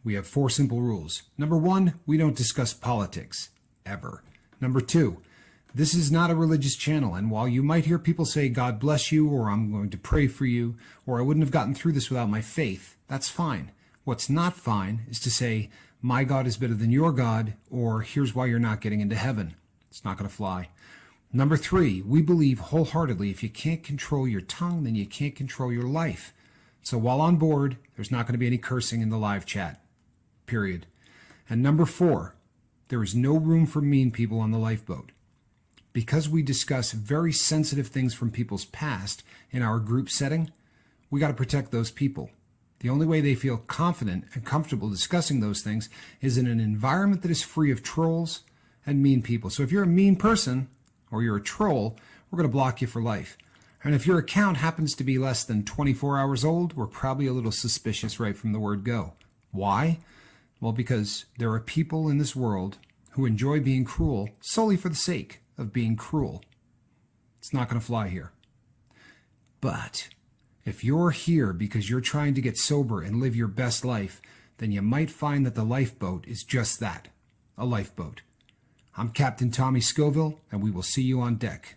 we have 4 simple rules. Number 1, we don't discuss politics, ever. Number 2, this is not a religious channel, and while you might hear people say, God bless you, or I'm going to pray for you, or I wouldn't have gotten through this without my faith, that's fine. What's not fine is to say, my God is better than your God, or here's why you're not getting into heaven. It's not going to fly. Number 3, we believe wholeheartedly if you can't control your tongue, then you can't control your life. So while on board, there's not going to be any cursing in the live chat, period. And number 4, there is no room for mean people on the lifeboat. Because we discuss very sensitive things from people's past in our group setting, we got to protect those people. The only way they feel confident and comfortable discussing those things is in an environment that is free of trolls and mean people. So if you're a mean person or you're a troll, we're going to block you for life. And if your account happens to be less than 24 hours old, we're probably a little suspicious right from the word go. Why? Well, because there are people in this world who enjoy being cruel solely for the sake of being cruel. It's not going to fly here. But if you're here because you're trying to get sober and live your best life, then you might find that the lifeboat is just that, a lifeboat. I'm Captain Tommy Scoville, and we will see you on deck.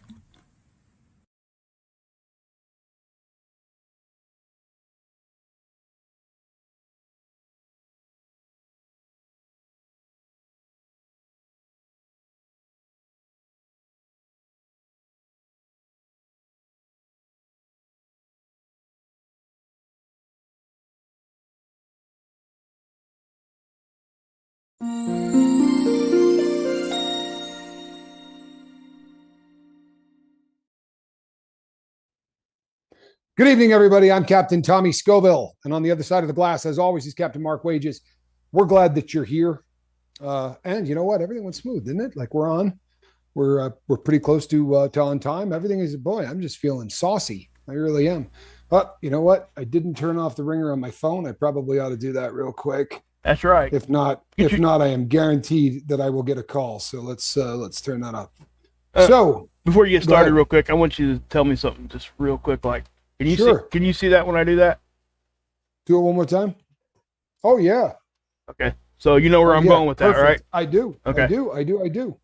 Good evening, everybody. I'm Captain Tommy Scoville, and on the other side of the glass, as always, is Captain Mark Wages. We're glad that you're here, and you know what? Everything went smooth, didn't it? Like we're on, we're pretty close to on time. Everything is, boy, I'm just feeling saucy. I really am. But you know what? I didn't turn off the ringer on my phone. I probably ought to do that real quick. That's right. If not, I am guaranteed that I will get a call. So let's turn that up. So before you get started, real quick, I want you to tell me something, just real quick, like. Can you see that when I do that? Do it one more time. Oh yeah. Okay. So you know where I'm going with that, right? I do. Okay. I do.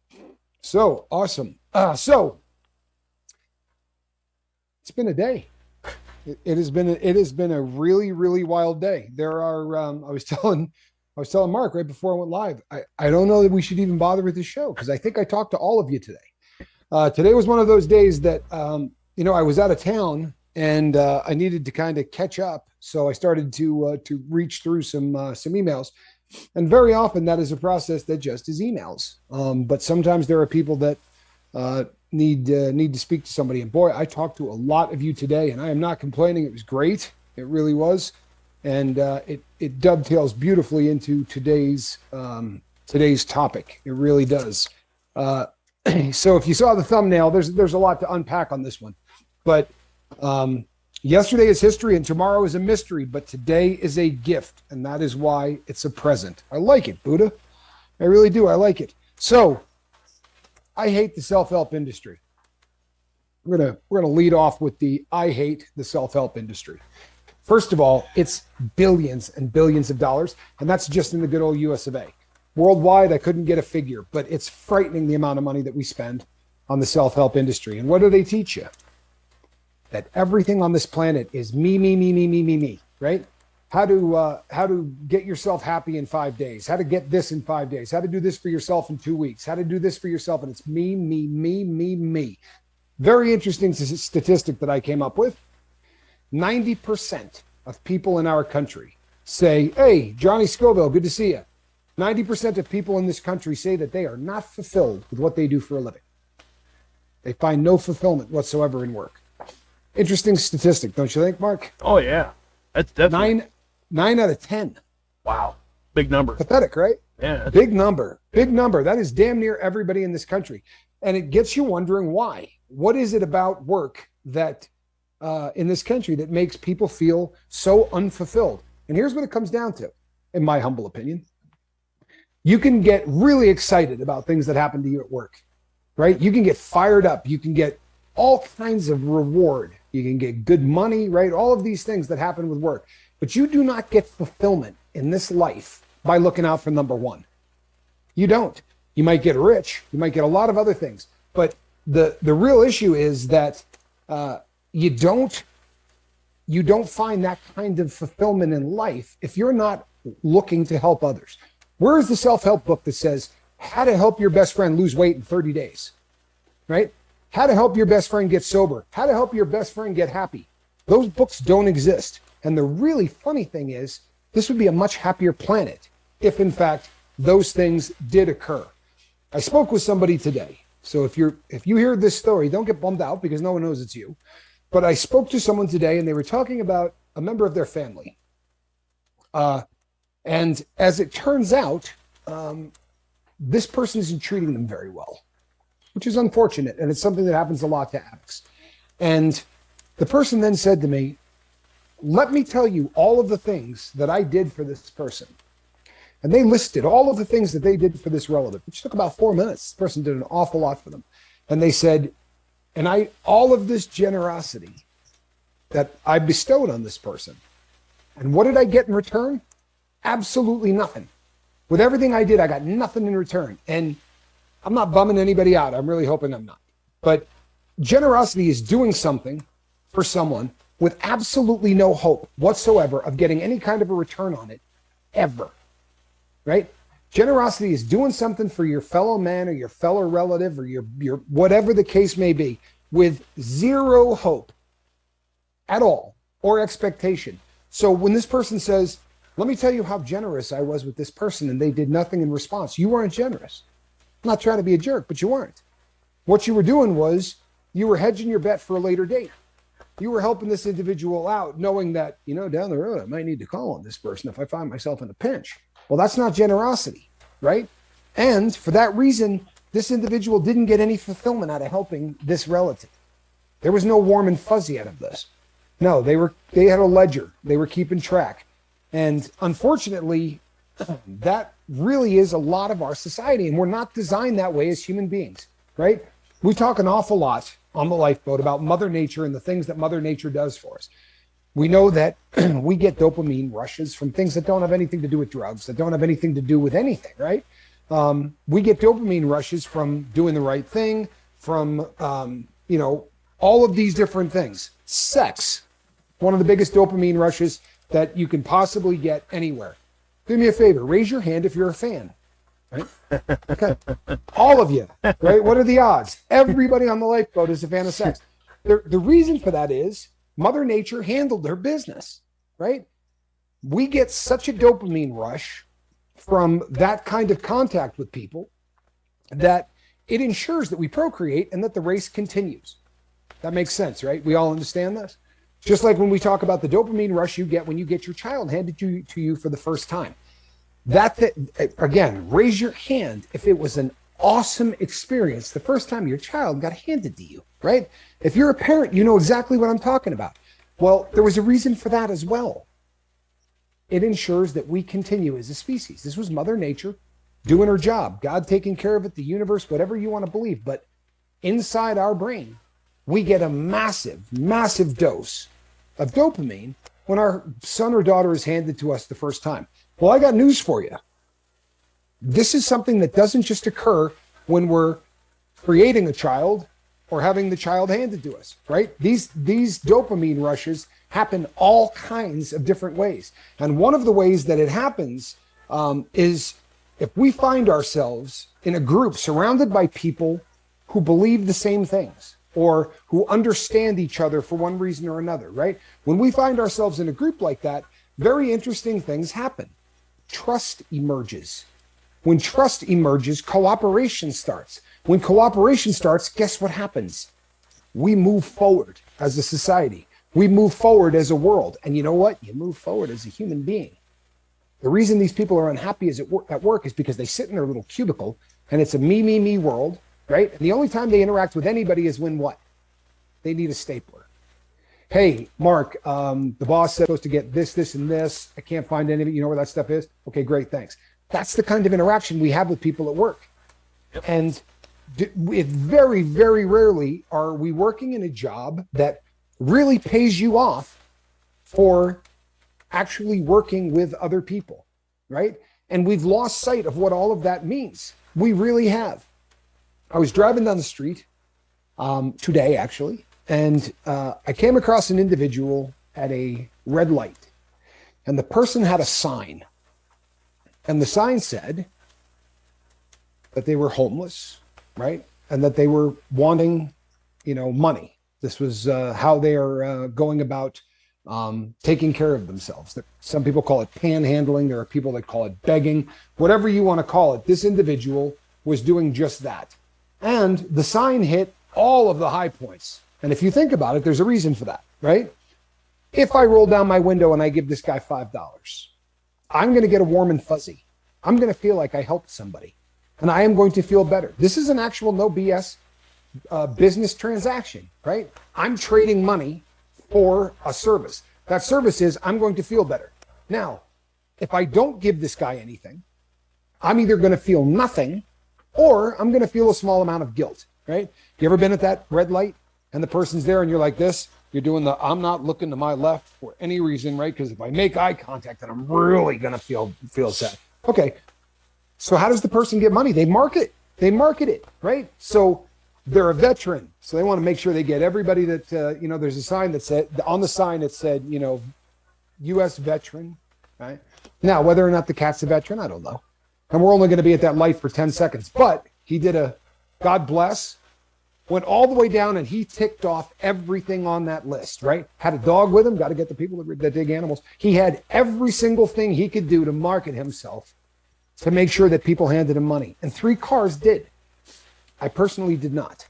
So awesome. So it's been a day. It has been a really, really wild day. There are I was telling Mark right before I went live. I don't know that we should even bother with this show because I think I talked to all of you today. Today was one of those days that I was out of town. And I needed to kind of catch up, so I started to reach through some emails, and very often that is a process that just is emails. But sometimes there are people that need to speak to somebody. And boy, I talked to a lot of you today, and I am not complaining. It was great, it really was, and it dovetails beautifully into today's topic. It really does. So if you saw the thumbnail, there's a lot to unpack on this one, but. Yesterday is history and tomorrow is a mystery, but today is a gift, and that is why it's a present. I like it, Buddha. I really do. I like it. So I hate the self-help industry. We're gonna lead off with the I hate the self-help industry. First of all, it's billions and billions of dollars, and that's just in the good old US of A. Worldwide, I couldn't get a figure, but it's frightening the amount of money that we spend on the self-help industry. And what do they teach you? That everything on this planet is me, right? How to get yourself happy in 5 days, how to get this in 5 days, how to do this for yourself in 2 weeks, how to do this for yourself. And it's me. Very interesting statistic that I came up with. 90% of people in our country say, hey, Johnny Scoville, good to see you. 90% of people in this country say that they are not fulfilled with what they do for a living. They find no fulfillment whatsoever in work. Interesting statistic, don't you think, Mark? Oh yeah, that's definitely 9 out of 10. Wow, big number. Pathetic, right? Yeah, big number. That is damn near everybody in this country, and it gets you wondering why. What is it about work that in this country that makes people feel so unfulfilled? And here's what it comes down to, in my humble opinion. You can get really excited about things that happen to you at work, right? You can get fired up. You can get all kinds of reward. You can get good money, right? All of these things that happen with work. But you do not get fulfillment in this life by looking out for number one. You don't. You might get rich. You might get a lot of other things. But the real issue is that you don't find that kind of fulfillment in life if you're not looking to help others. Where is the self-help book that says how to help your best friend lose weight in 30 days, right? How to help your best friend get sober, how to help your best friend get happy. Those books don't exist. And the really funny thing is, this would be a much happier planet if, in fact, those things did occur. I spoke with somebody today. So if you hear this story, don't get bummed out because no one knows it's you. But I spoke to someone today and they were talking about a member of their family. And as it turns out, this person isn't treating them very well, which is unfortunate. And it's something that happens a lot to addicts. And the person then said to me, let me tell you all of the things that I did for this person. And they listed all of the things that they did for this relative, which took about 4 minutes. This person did an awful lot for them. And they said, and all of this generosity that I bestowed on this person. And what did I get in return? Absolutely nothing. With everything I did, I got nothing in return. And I'm not bumming anybody out. I'm really hoping I'm not. But generosity is doing something for someone with absolutely no hope whatsoever of getting any kind of a return on it, ever. Right? Generosity is doing something for your fellow man or your fellow relative or your whatever the case may be with zero hope at all or expectation. So when this person says, let me tell you how generous I was with this person and they did nothing in response, you weren't generous. I'm not trying to be a jerk, but you weren't. What you were doing was you were hedging your bet for a later date. You were helping this individual out knowing that, down the road, I might need to call on this person if I find myself in a pinch. Well, that's not generosity, right? And for that reason, this individual didn't get any fulfillment out of helping this relative. There was no warm and fuzzy out of this. No, they had a ledger. They were keeping track. And unfortunately, that really is a lot of our society. And we're not designed that way as human beings, right? We talk an awful lot on the Lifeboat about Mother Nature and the things that Mother Nature does for us. We know that we get dopamine rushes from things that don't have anything to do with drugs, that don't have anything to do with anything, right? We get dopamine rushes from doing the right thing, from, all of these different things. Sex, one of the biggest dopamine rushes that you can possibly get anywhere. Do me a favor, raise your hand if you're a fan, right? Okay, all of you, right? What are the odds? Everybody on the Lifeboat is a fan of sex. The reason for that is Mother Nature handled her business, right? We get such a dopamine rush from that kind of contact with people that it ensures that we procreate and that the race continues. That makes sense, right? We all understand this? Just like when we talk about the dopamine rush you get when you get your child handed to you for the first time. Again, raise your hand if it was an awesome experience the first time your child got handed to you, right? If you're a parent, you know exactly what I'm talking about. Well, there was a reason for that as well. It ensures that we continue as a species. This was Mother Nature doing her job, God taking care of it, the universe, whatever you want to believe. But inside our brain, we get a massive, massive dose of dopamine when our son or daughter is handed to us the first time. Well, I got news for you. This is something that doesn't just occur when we're creating a child or having the child handed to us, right? These dopamine rushes happen all kinds of different ways. And one of the ways that it happens is if we find ourselves in a group surrounded by people who believe the same things or who understand each other for one reason or another, right? When we find ourselves in a group like that, very interesting things happen. Trust emerges. When trust emerges, cooperation starts. When cooperation starts, guess what happens? We move forward as a society. We move forward as a world. And you know what? You move forward as a human being. The reason these people are unhappy at work is because they sit in their little cubicle and it's a me world, right? And the only time they interact with anybody is when what? They need a stapler. Hey, Mark, the boss said supposed to get this, and this. I can't find any of it. You know where that stuff is? Okay, great, thanks. That's the kind of interaction we have with people at work. Yep. And it very, very rarely are we working in a job that really pays you off for actually working with other people, right? And we've lost sight of what all of that means. We really have. I was driving down the street today, actually, and I came across an individual at a red light. And the person had a sign. And the sign said that they were homeless, right? And that they were wanting, money. This was how they are going about taking care of themselves. Some people call it panhandling. There are people that call it begging. Whatever you want to call it, this individual was doing just that. And the sign hit all of the high points. And if you think about it, there's a reason for that, right? If I roll down my window and I give this guy $5, I'm going to get a warm and fuzzy. I'm going to feel like I helped somebody. And I am going to feel better. This is an actual no BS business transaction, right? I'm trading money for a service. That service is I'm going to feel better. Now, if I don't give this guy anything, I'm either going to feel nothing or I'm going to feel a small amount of guilt, right? You ever been at that red light and the person's there and you're like this? You're doing the I'm not looking to my left for any reason, right? Because if I make eye contact, then I'm really going to feel sad. Okay. So how does the person get money? They market it, right? So they're a veteran. So they want to make sure they get everybody that, there's a sign that said, on the sign it said, U.S. veteran, right? Now, whether or not the cat's a veteran, I don't know. And we're only going to be at that light for 10 seconds. But he did a God bless, went all the way down and he ticked off everything on that list, right? Had a dog with him, got to get the people that dig animals. He had every single thing he could do to market himself to make sure that people handed him money. And 3 cars did. I personally did not.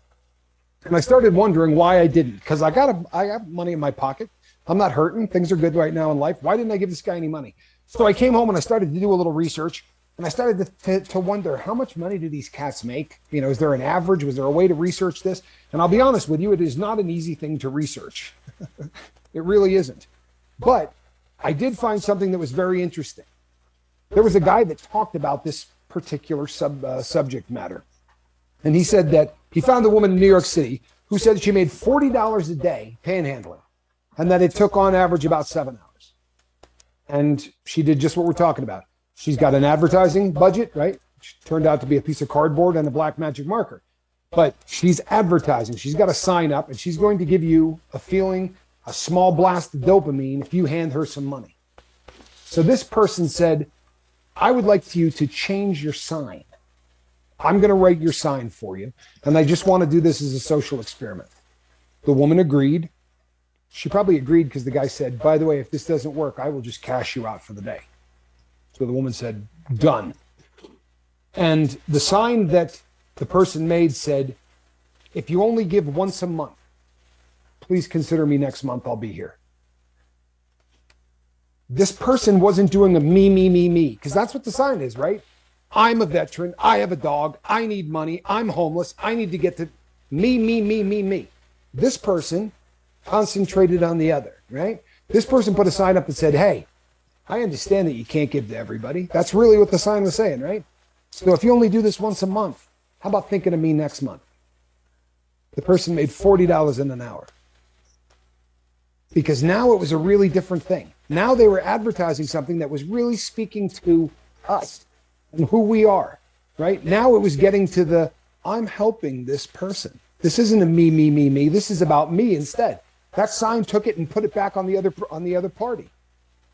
And I started wondering why I didn't, because I have money in my pocket. I'm not hurting. Things are good right now in life. Why didn't I give this guy any money? So I came home and I started to do a little research. And I started to wonder, how much money do these cats make? Is there an average? Was there a way to research this? And I'll be honest with you, it is not an easy thing to research. It really isn't. But I did find something that was very interesting. There was a guy that talked about this particular subject matter. And he said that he found a woman in New York City who said she made $40 a day panhandling and that it took on average about 7 hours. And she did just what we're talking about. She's got an advertising budget, right? She turned out to be a piece of cardboard and a black magic marker. But she's advertising. She's got a sign up and she's going to give you a feeling, a small blast of dopamine if you hand her some money. So this person said, I would like you to change your sign. I'm going to write your sign for you. And I just want to do this as a social experiment. The woman agreed. She probably agreed because the guy said, by the way, if this doesn't work, I will just cash you out for the day. So the woman said, done. And the sign that the person made said, if you only give once a month, please consider me next month. I'll be here. This person wasn't doing a me, because that's what the sign is, right? I'm a veteran. I have a dog. I need money. I'm homeless. I need to get to me. This person concentrated on the other, right? This person put a sign up that said, hey, I understand that you can't give to everybody. That's really what the sign was saying, right? So if you only do this once a month, how about thinking of me next month? The person made $40 in an hour. Because now it was a really different thing. Now they were advertising something that was really speaking to us and who we are, right? Now it was getting to the, I'm helping this person. This isn't a me. This is about me instead. That sign took it and put it back on the other party.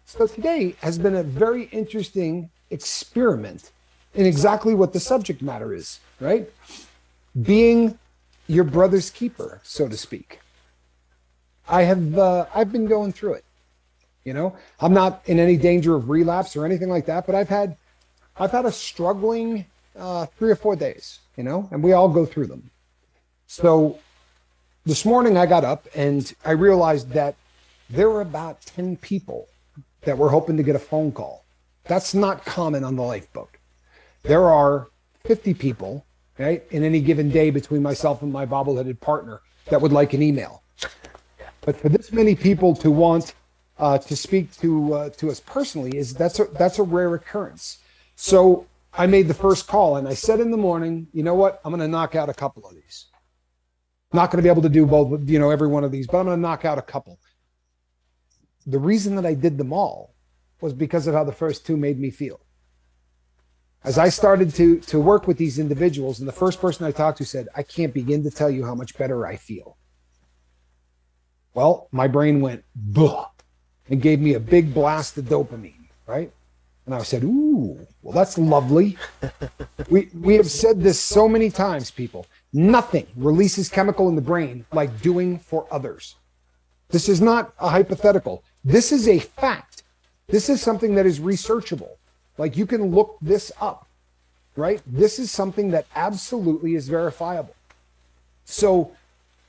So today has been a very interesting experiment in exactly what the subject matter is, right? Being your brother's keeper, so to speak. I've been going through it. I'm not in any danger of relapse or anything like that, but I've had a struggling 3 or 4 days, and we all go through them. So this morning I got up and I realized that there were about 10 people that were hoping to get a phone call. That's not common on the lifeboat. There are 50 people, right, in any given day between myself and my bobbleheaded partner that would like an email. But for this many people to want to speak to us personally, that's a rare occurrence. So I made the first call and I said in the morning, you know what? I'm going to knock out a couple of these. Not going to be able to do both, every one of these, but I'm going to knock out a couple. The reason that I did them all was because of how the first 2 made me feel. As I started to work with these individuals, and the first person I talked to said, I can't begin to tell you how much better I feel. Well, my brain went, "Buh," and gave me a big blast of dopamine, right? And I said, ooh, well, that's lovely. We have said this so many times, people. Nothing releases chemical in the brain like doing for others. This is not a hypothetical. This is a fact. This is something that is researchable. Like, you can look this up, right? This is something that absolutely is verifiable. So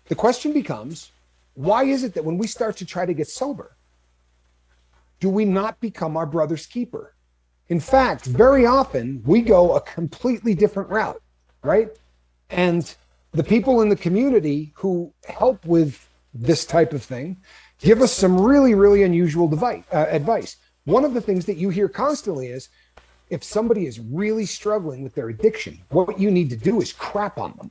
the question becomes, why is it that when we start to try to get sober, do we not become our brother's keeper? In fact, very often we go a completely different route, right? And the people in the community who help with this type of thing give us some really, really unusual advice. One of the things that you hear constantly is, if somebody is really struggling with their addiction, what you need to do is crap on them,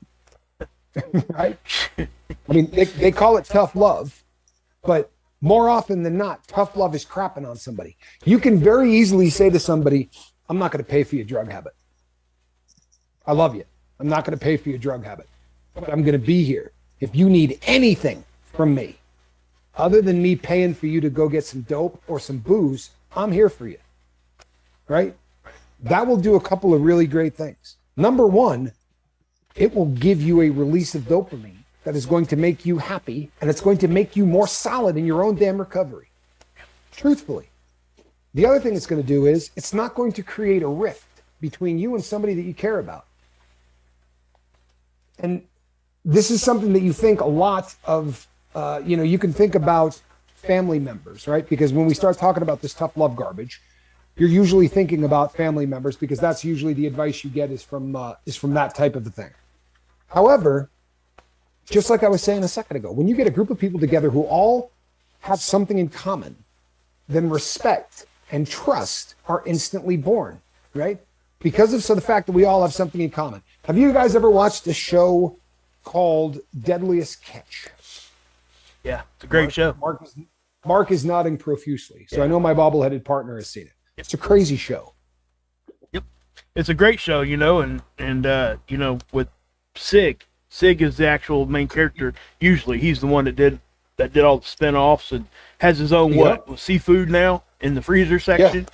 right? I mean, they call it tough love, but more often than not, tough love is crapping on somebody. You can very easily say to somebody, I'm not going to pay for your drug habit. I love you. I'm not going to pay for your drug habit, but I'm going to be here. If you need anything from me, other than me paying for you to go get some dope or some booze, I'm here for you, right? That will do a couple of really great things. Number one, it will give you a release of dopamine that is going to make you happy, and it's going to make you more solid in your own damn recovery. Truthfully. The other thing it's going to do is, it's not going to create a rift between you and somebody that you care about. And this is something that you think a lot of, you can think about family members, right? Because when we start talking about this tough love garbage, you're usually thinking about family members, because that's usually the advice you get is from that type of a thing. However, just like I was saying a second ago, when you get a group of people together who all have something in common, then respect and trust are instantly born, right? Because of the fact that we all have something in common. Have you guys ever watched a show called Deadliest Catch? Yeah, it's a great show. Mark is nodding profusely, so yeah. I know my bobbleheaded partner has seen it. It's a crazy show. Yep, it's a great show, and with Sig is the actual main character. Usually, he's the one that did all the spinoffs and has his own seafood now in the freezer section.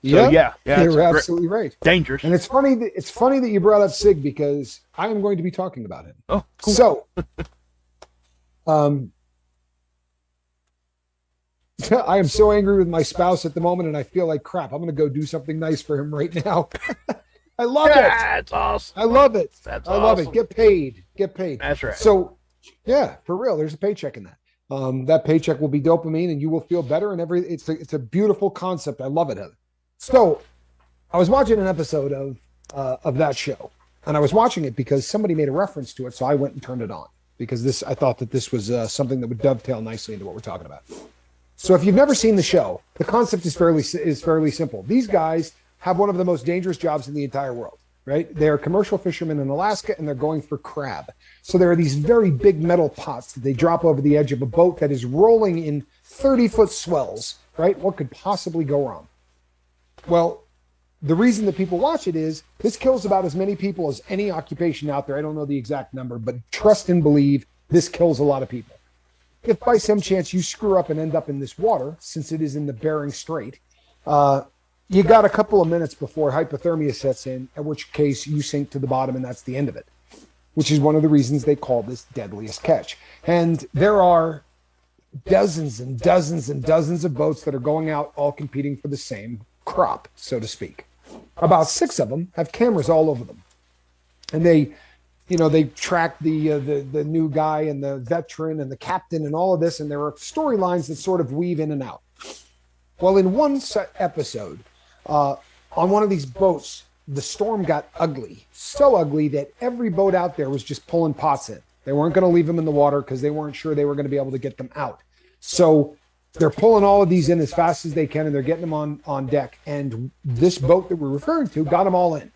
Yeah. So, yeah, you're absolutely right. Dangerous. And it's funny that you brought up Sig, because I am going to be talking about him. Oh, cool. So, I am so angry with my spouse at the moment, and I feel like crap. I'm going to go do something nice for him right now. I love it. That's awesome. I love it. That's I love it. Get paid. That's right. So, yeah, for real, there's a paycheck in that. That paycheck will be dopamine, and you will feel better. And it's a beautiful concept. I love it, Heather. So, I was watching an episode of that show, and I was watching it because somebody made a reference to it. So I went and turned it on, because I thought that this was something that would dovetail nicely into what we're talking about. So if you've never seen the show, the concept is fairly simple. These guys have one of the most dangerous jobs in the entire world, right? They're commercial fishermen in Alaska, and they're going for crab. So there are these very big metal pots that they drop over the edge of a boat that is rolling in 30-foot swells, right? What could possibly go wrong? Well, the reason that people watch it is this kills about as many people as any occupation out there. I don't know the exact number, but trust and believe this kills a lot of people. If by some chance you screw up and end up in this water, since it is in the Bering Strait, you got a couple of minutes before hypothermia sets in, at which case you sink to the bottom, and that's the end of it, which is one of the reasons they call this Deadliest Catch. And there are dozens and dozens and dozens of boats that are going out, all competing for the same crop, so to speak. About 6 of them have cameras all over them, and they track the new guy and the veteran and the captain and all of this, and there are storylines that sort of weave in and out. Well, in one episode, on one of these boats, the storm got ugly, so ugly that every boat out there was just pulling pots in. They weren't going to leave them in the water because they weren't sure they were going to be able to get them out. So they're pulling all of these in as fast as they can, and they're getting them on deck. And this boat that we're referring to got them all in.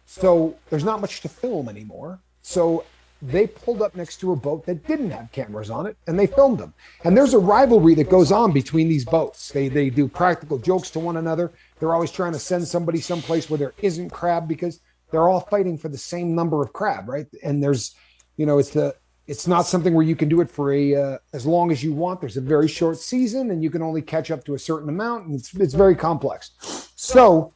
So there's not much to film anymore. So they pulled up next to a boat that didn't have cameras on it, and they filmed them. And there's a rivalry that goes on between these boats. They do practical jokes to one another. They're always trying to send somebody someplace where there isn't crab because they're all fighting for the same number of crab, right? And there's, it's not something where you can do it for as long as you want. There's a very short season, and you can only catch up to a certain amount, and it's very complex. So,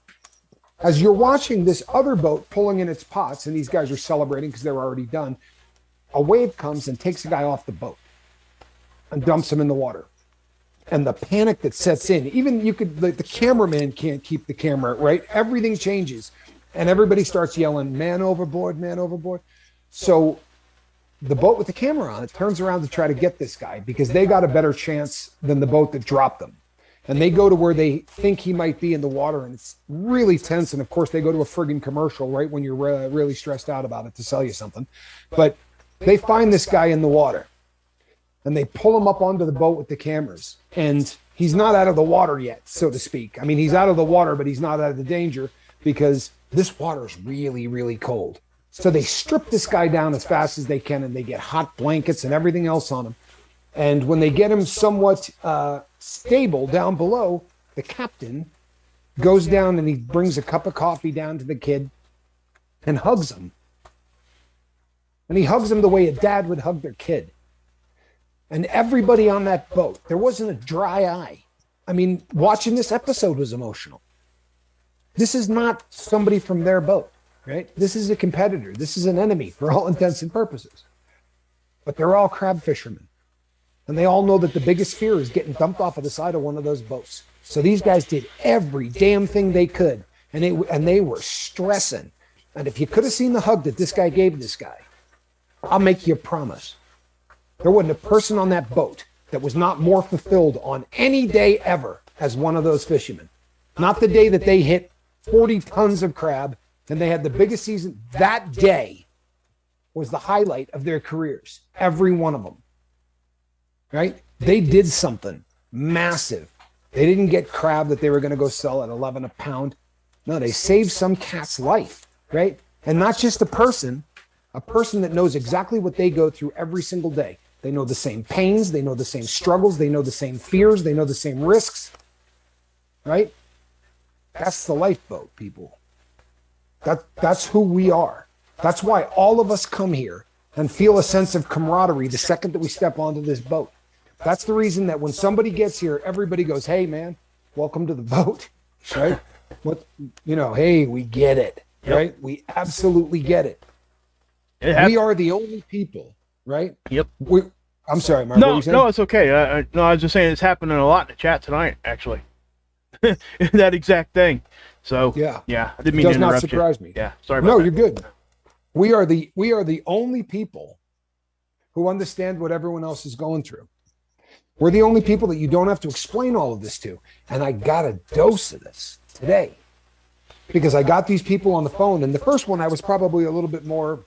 as you're watching this other boat pulling in its pots, and these guys are celebrating because they're already done, a wave comes and takes a guy off the boat and dumps him in the water. And the panic that sets in, even the cameraman can't keep the camera, right? Everything changes, and everybody starts yelling, "Man overboard, man overboard." So the boat with the camera on it turns around to try to get this guy because they got a better chance than the boat that dropped them. And they go to where they think he might be in the water, and it's really tense. And of course, they go to a friggin' commercial right when you're really stressed out about it to sell you something. But they find this guy in the water, and they pull him up onto the boat with the cameras. And he's not out of the water yet, so to speak. I mean, he's out of the water, but he's not out of the danger because this water is really, really cold. So they strip this guy down as fast as they can, and they get hot blankets and everything else on him. And when they get him somewhat stable down below, the captain goes down and he brings a cup of coffee down to the kid and hugs him. And he hugs him the way a dad would hug their kid. And everybody on that boat, there wasn't a dry eye. I mean, watching this episode was emotional. This is not somebody from their boat, right? This is a competitor. This is an enemy for all intents and purposes. But they're all crab fishermen. And they all know that the biggest fear is getting dumped off of the side of one of those boats. So these guys did every damn thing they could. And they were stressing. And if you could have seen the hug that this guy gave this guy, I'll make you a promise. There wasn't a person on that boat that was not more fulfilled on any day ever as one of those fishermen. Not the day that they hit 40 tons of crab and they had the biggest season. That day was the highlight of their careers. Every one of them. Right? They did something massive. They didn't get crab that they were going to go sell at 11 a pound. No, they saved some cat's life. Right? And not just a person that knows exactly what they go through every single day. They know the same pains, they know the same struggles, they know the same fears, they know the same risks, right? That's the lifeboat, people. That's who we are. That's why all of us come here and feel a sense of camaraderie the second that we step onto this boat. That's the reason that when somebody gets here, everybody goes, "Hey, man, welcome to the boat," right? Hey, we get it, right? Yep. We absolutely get it. We are the only people, right? Yep. I'm sorry, Mark. No, it's okay. I was just saying it's happening a lot in the chat tonight, actually. That exact thing. So yeah, I didn't mean to interrupt you. Does not surprise me. Yeah, sorry about that. No, you're good. We are the only people who understand what everyone else is going through. We're the only people that you don't have to explain all of this to. And I got a dose of this today because I got these people on the phone. And the first one, I was probably a little bit more,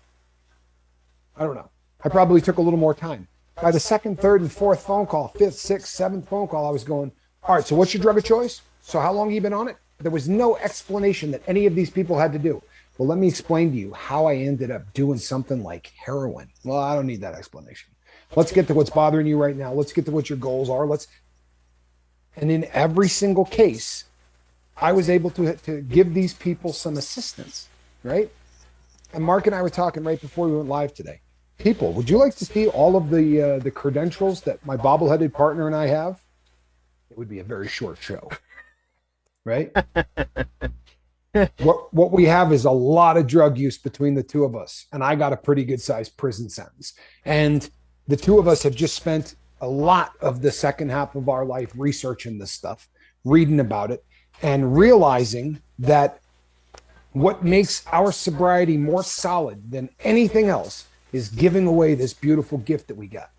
I don't know. I probably took a little more time. By the second, third, and fourth phone call, fifth, sixth, seventh phone call, I was going, all right, so what's your drug of choice? So how long have you been on it? There was no explanation that any of these people had to do. Well, let me explain to you how I ended up doing something like heroin. Well, I don't need that explanation. Let's get to what's bothering you right now. Let's get to what your goals are. And in every single case, I was able to give these people some assistance, right? And Mark and I were talking right before we went live today. People, would you like to see all of the credentials that my bobbleheaded partner and I have? It would be a very short show, right? What we have is a lot of drug use between the two of us, and I got a pretty good sized prison sentence. And the two of us have just spent a lot of the second half of our life researching this stuff, reading about it, and realizing that what makes our sobriety more solid than anything else is giving away this beautiful gift that we got.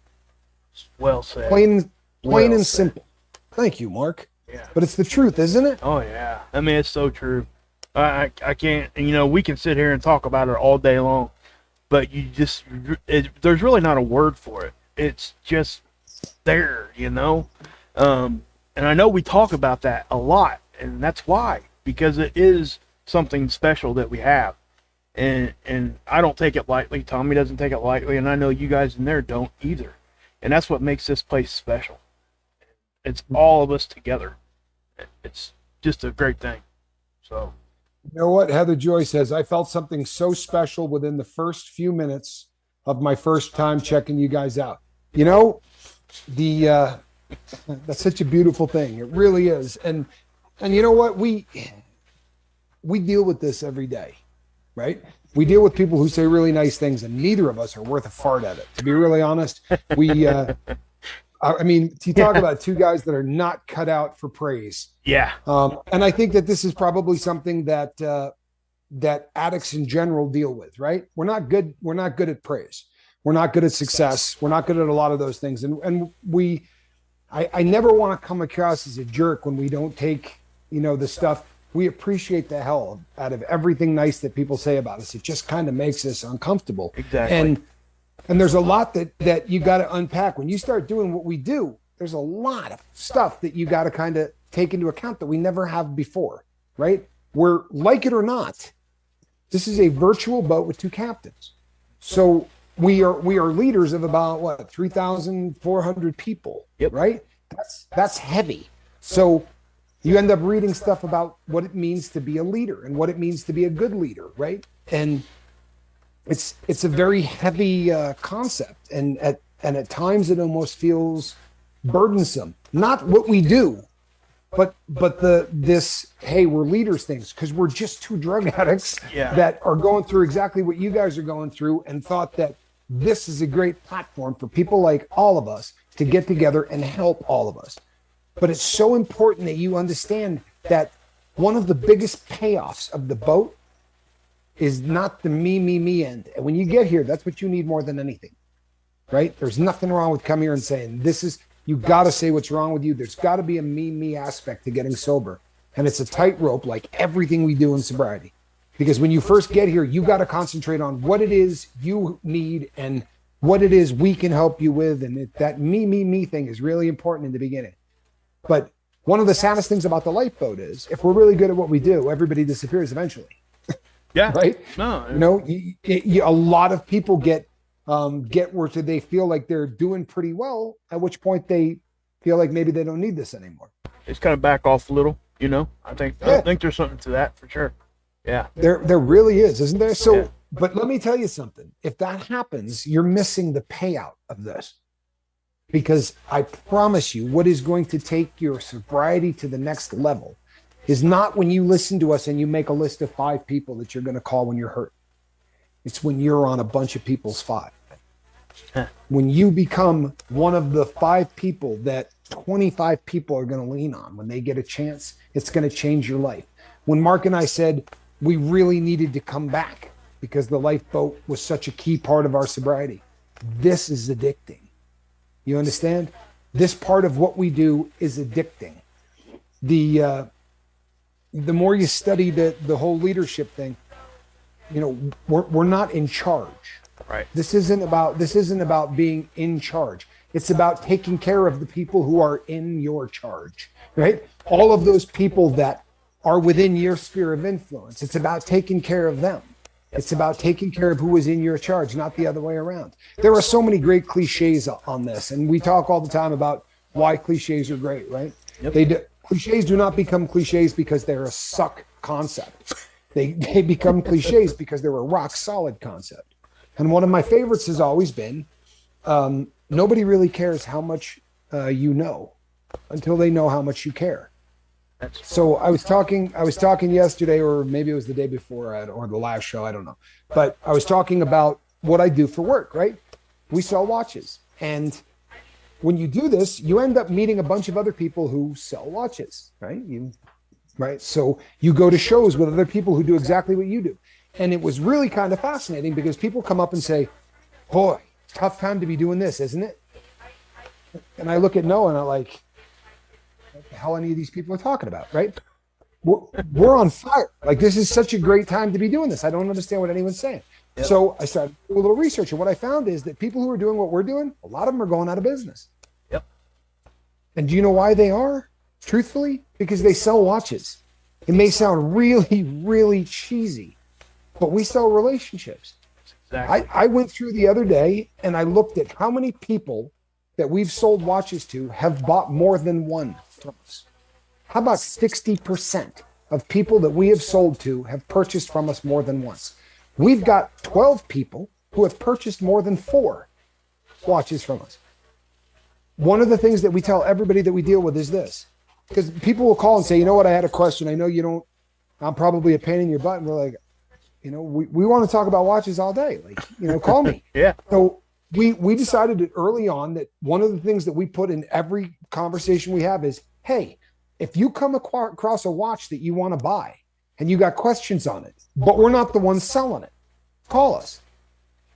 Well said. Plain and simple. Thank you, Mark. Yeah. But it's the truth, isn't it? Oh, yeah. I mean, it's so true. I can't, we can sit here and talk about it all day long, but there's really not a word for it. It's just there, And I know we talk about that a lot, and that's why, because it is something special that we have. And I don't take it lightly. Tommy doesn't take it lightly, and I know you guys in there don't either. And that's what makes this place special. It's all of us together. It's just a great thing. So You know what? Heather Joy says, I felt something so special within the first few minutes of my first time checking you guys out. You know, the that's such a beautiful thing. It really is. And you know what? We deal with this every day, right? We deal with people who say really nice things, and neither of us are worth a fart at it. To be really honest, I mean, you talk about two guys that are not cut out for praise. yeah, And I think that this is probably something that that addicts in general deal with, right? We're not good. We're not good at praise. We're not good at success. We're not good at a lot of those things. And I never want to come across as a jerk when we don't take, the stuff. We appreciate the hell out of everything nice that people say about us. It just kind of makes us uncomfortable. exactly. And there's a lot that you got to unpack when you start doing what we do. There's a lot of stuff that you got to kind of take into account that we never have before, right? We're, like it or not, this is a virtual boat with two captains. So we are leaders of about what, 3,400 people, Yep. right? That's heavy. So you end up reading stuff about what it means to be a leader and what it means to be a good leader, right? And it's a very heavy concept, and at times it almost feels burdensome. Not what we do, but this hey, we're leaders things, because we're just two drug addicts Yeah. that are going through exactly what you guys are going through, and thought that this is a great platform for people like all of us to get together and help all of us. But it's so important that you understand that one of the biggest payoffs of the boat is not the me end. And when you get here, that's what you need more than anything, right? There's nothing wrong with coming here and saying, you got to say what's wrong with you. There's got to be a me aspect to getting sober. And it's a tightrope like everything we do in sobriety. Because when you first get here, you got to concentrate on what it is you need and what it is we can help you with. And that me thing is really important in the beginning. But one of the saddest things about the lifeboat is if we're really good at what we do, everybody disappears eventually. Yeah. Right? No. A lot of people get where they feel like they're doing pretty well, at which point they feel like maybe they don't need this anymore. It's kind of back off a little, I think there's something to that for sure. Yeah. There really is, isn't there? So, Yeah. But let me tell you something. If that happens, you're missing the payout of this. Because I promise you, what is going to take your sobriety to the next level is not when you listen to us and you make a list of 5 people that you're going to call when you're hurt. It's when you're on a bunch of people's 5. When you become one of the 5 people that 25 people are going to lean on when they get a chance, it's going to change your life. When Mark and I said we really needed to come back because the lifeboat was such a key part of our sobriety, this is addicting. You understand? This part of what we do is addicting. The more you study the whole leadership thing, we're not in charge. Right. This isn't about being in charge. It's about taking care of the people who are in your charge, right? All of those people that are within your sphere of influence. It's about taking care of them. It's about taking care of who is in your charge, not the other way around. There are so many great cliches on this, and we talk all the time about why cliches are great, right? Yep. Cliches do not become cliches because they're a suck concept. They become cliches because they're a rock solid concept. And one of my favorites has always been, nobody really cares how much you know until they know how much you care. So I was talking yesterday, or maybe it was the day before, or the last show, I don't know. But I was talking about what I do for work, right? We sell watches. And when you do this, you end up meeting a bunch of other people who sell watches, right? Right? So you go to shows with other people who do exactly what you do. And it was really kind of fascinating because people come up and say, boy, tough time to be doing this, isn't it? And I look at Noah and I'm like, what the hell any of these people are talking about, right? We're on fire. Like, this is such a great time to be doing this. I don't understand what anyone's saying. Yep. So I started doing a little research, and what I found is that people who are doing what we're doing, a lot of them are going out of business. Yep. And do you know why they are? Truthfully, because they sell watches. It may sound really, really cheesy, but we sell relationships. Exactly. I went through the other day and I looked at how many people that we've sold watches to have bought more than one from us. How about 60%? of people that we have sold to have purchased from us more than once. We've got 12 people who have purchased more than 4 watches from us. One of the things that we tell everybody that we deal with is this, because people will call and say, you know what, I had a question. I know you don't, I'm probably a pain in your butt. And we're like, you know, we want to talk about watches all day. Like, you know, call me. Yeah. So we decided early on that one of the things that we put in every conversation we have is, hey, if you come across a watch that you want to buy and you got questions on it, but we're not the ones selling it, call us.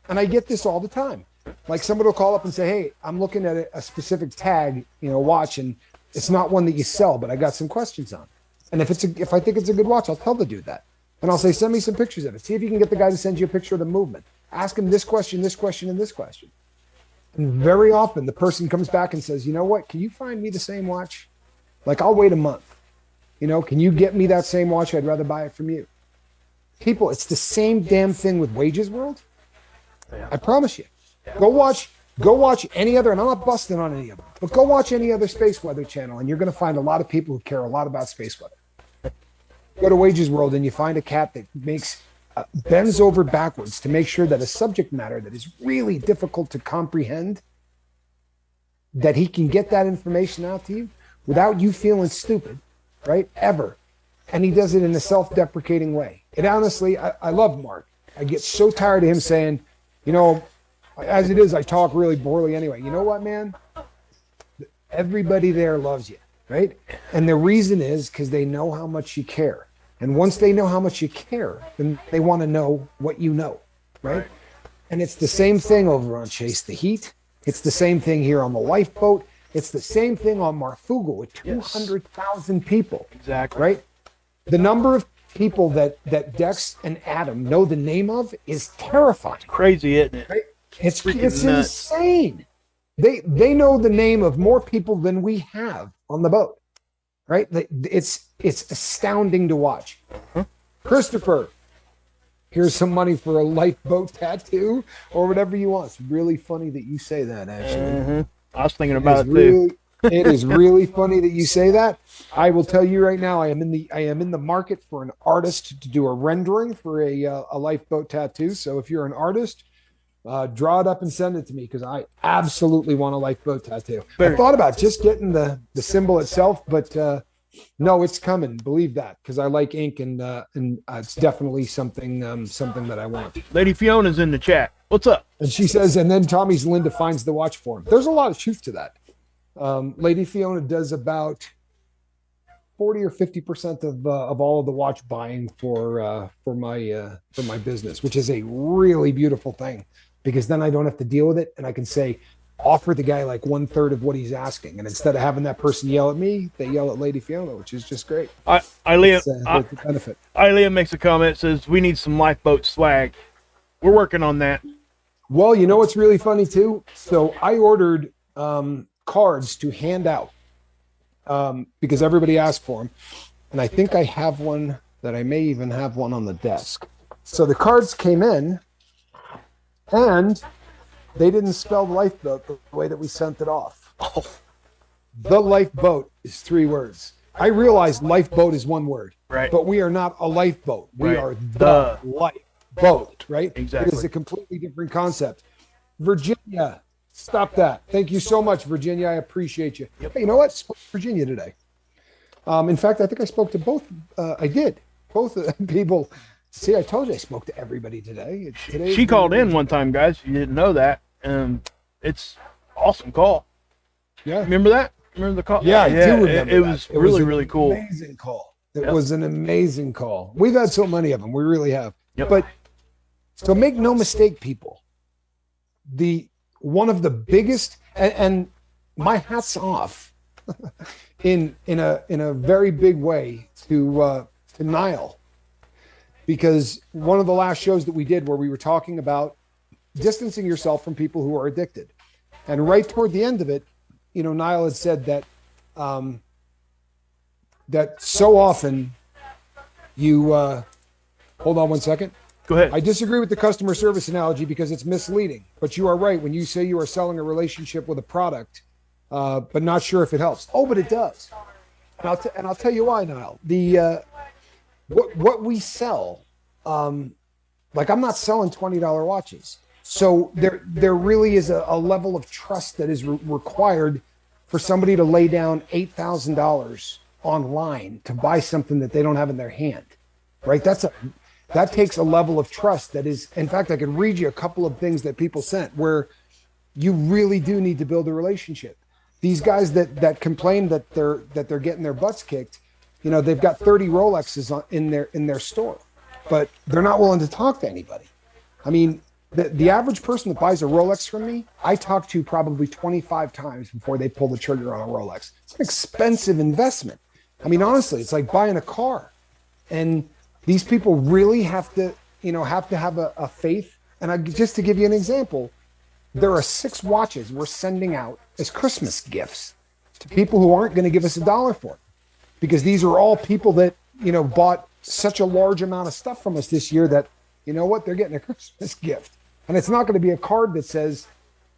And I get this all the time. Like somebody will call up and say, hey, I'm looking at a specific tag, you know, watch, and it's not one that you sell, but I got some questions on it. And if I think it's a good watch, I'll tell the dude that. And I'll say, send me some pictures of it. See if you can get the guy to send you a picture of the movement. Ask him this question, this question, and this question. And very often the person comes back and says, you know what, can you find me the same watch? Like, I'll wait a month. You know, can you get me that same watch? I'd rather buy it from you. People, it's the same damn thing with Wages World. Yeah. I promise you. Yeah. Go watch any other, and I'm not busting on any of them, but go watch any other space weather channel, and you're going to find a lot of people who care a lot about space weather. Go to Wages World and you find a cat that bends over backwards to make sure that a subject matter that is really difficult to comprehend, that he can get that information out to you without you feeling stupid, right? Ever. And he does it in a self-deprecating way. And honestly, I love Mark. I get so tired of him saying, you know, as it is, I talk really poorly anyway. You know what, man? Everybody there loves you, right? And the reason is because they know how much you care. And once they know how much you care, then they want to know what you know, right? And it's the same thing over on Chase the Heat. It's the same thing here on the Lifeboat. It's the same thing on Marfugo with 200,000 people. Exactly. Right? The number of people that Dex and Adam know the name of is terrifying. It's crazy, isn't it? Right? It's insane. They know the name of more people than we have on the boat. Right? It's astounding to watch. Christopher, here's some money for a lifeboat tattoo or whatever you want. It's really funny that you say that, actually. I was thinking about it too. It is really funny that you say that. I will tell you right now, I am in the market for an artist to do a rendering for a lifeboat tattoo. So if you're an artist, draw it up and send it to me, because I absolutely want a lifeboat tattoo. I thought about just getting the symbol itself, but no, it's coming. Believe that, because I like ink, and it's definitely something that I want. Lady Fiona's in the chat. What's up? And she says, and then Tommy's Linda finds the watch for him. There's a lot of truth to that. Lady Fiona does about 40 or 50% of all of the watch buying for my business, which is a really beautiful thing, because then I don't have to deal with it, and I can say, offer the guy like 1/3 of what he's asking, and instead of having that person yell at me, they yell at Lady Fiona, which is just great. Ilea makes a comment, says we need some lifeboat swag. We're working on that. Well, you know what's really funny too? So I ordered cards to hand out because everybody asked for them, and I think I have one that I may even have one on the desk. So the cards came in, and they didn't spell lifeboat the way that we sent it off. Oh. The Lifeboat is 3 words. I realize lifeboat is 1 word, right? But we are not a lifeboat. We are the lifeboat, right? Exactly. It is a completely different concept. Virginia, stop that. Thank you so much, Virginia. I appreciate you. Yep. Hey, you know what? I spoke to Virginia today. In fact, I think I spoke to both. I did. Both people. See, I told you I spoke to everybody today. She called in one time, guys. You didn't know that. It's awesome call. Yeah. Remember that? Remember the call? Yeah, I do remember it was really cool. Amazing call. It was an amazing call. We've had so many of them. We really have. Yep. But so make no mistake, people. One of the biggest, and my hat's off in a very big way to Niall. Because one of the last shows that we did where we were talking about distancing yourself from people who are addicted. And right toward the end of it, you know, Niall had said that that so often you hold on one second. Go ahead. I disagree with the customer service analogy because it's misleading. But you are right when you say you are selling a relationship with a product, but not sure if it helps. Oh, but it does. And I'll tell you why, Niall. what we sell, like I'm not selling $20 watches. So there really is a level of trust that is required for somebody to lay down $8,000 online to buy something that they don't have in their hand, right? That takes a level of trust that is, in fact, I could read you a couple of things that people sent where you really do need to build a relationship. These guys that complain that they're getting their butts kicked, you know, they've got 30 Rolexes in their store, but they're not willing to talk to anybody. I mean, the average person that buys a Rolex from me, I talk to probably 25 times before they pull the trigger on a Rolex. It's an expensive investment. I mean, honestly, it's like buying a car. And these people really have to have a faith. And just to give you an example, there are 6 watches we're sending out as Christmas gifts to people who aren't going to give us $1 for it. Because these are all people that, you know, bought such a large amount of stuff from us this year that, you know what, they're getting a Christmas gift. And it's not going to be a card that says,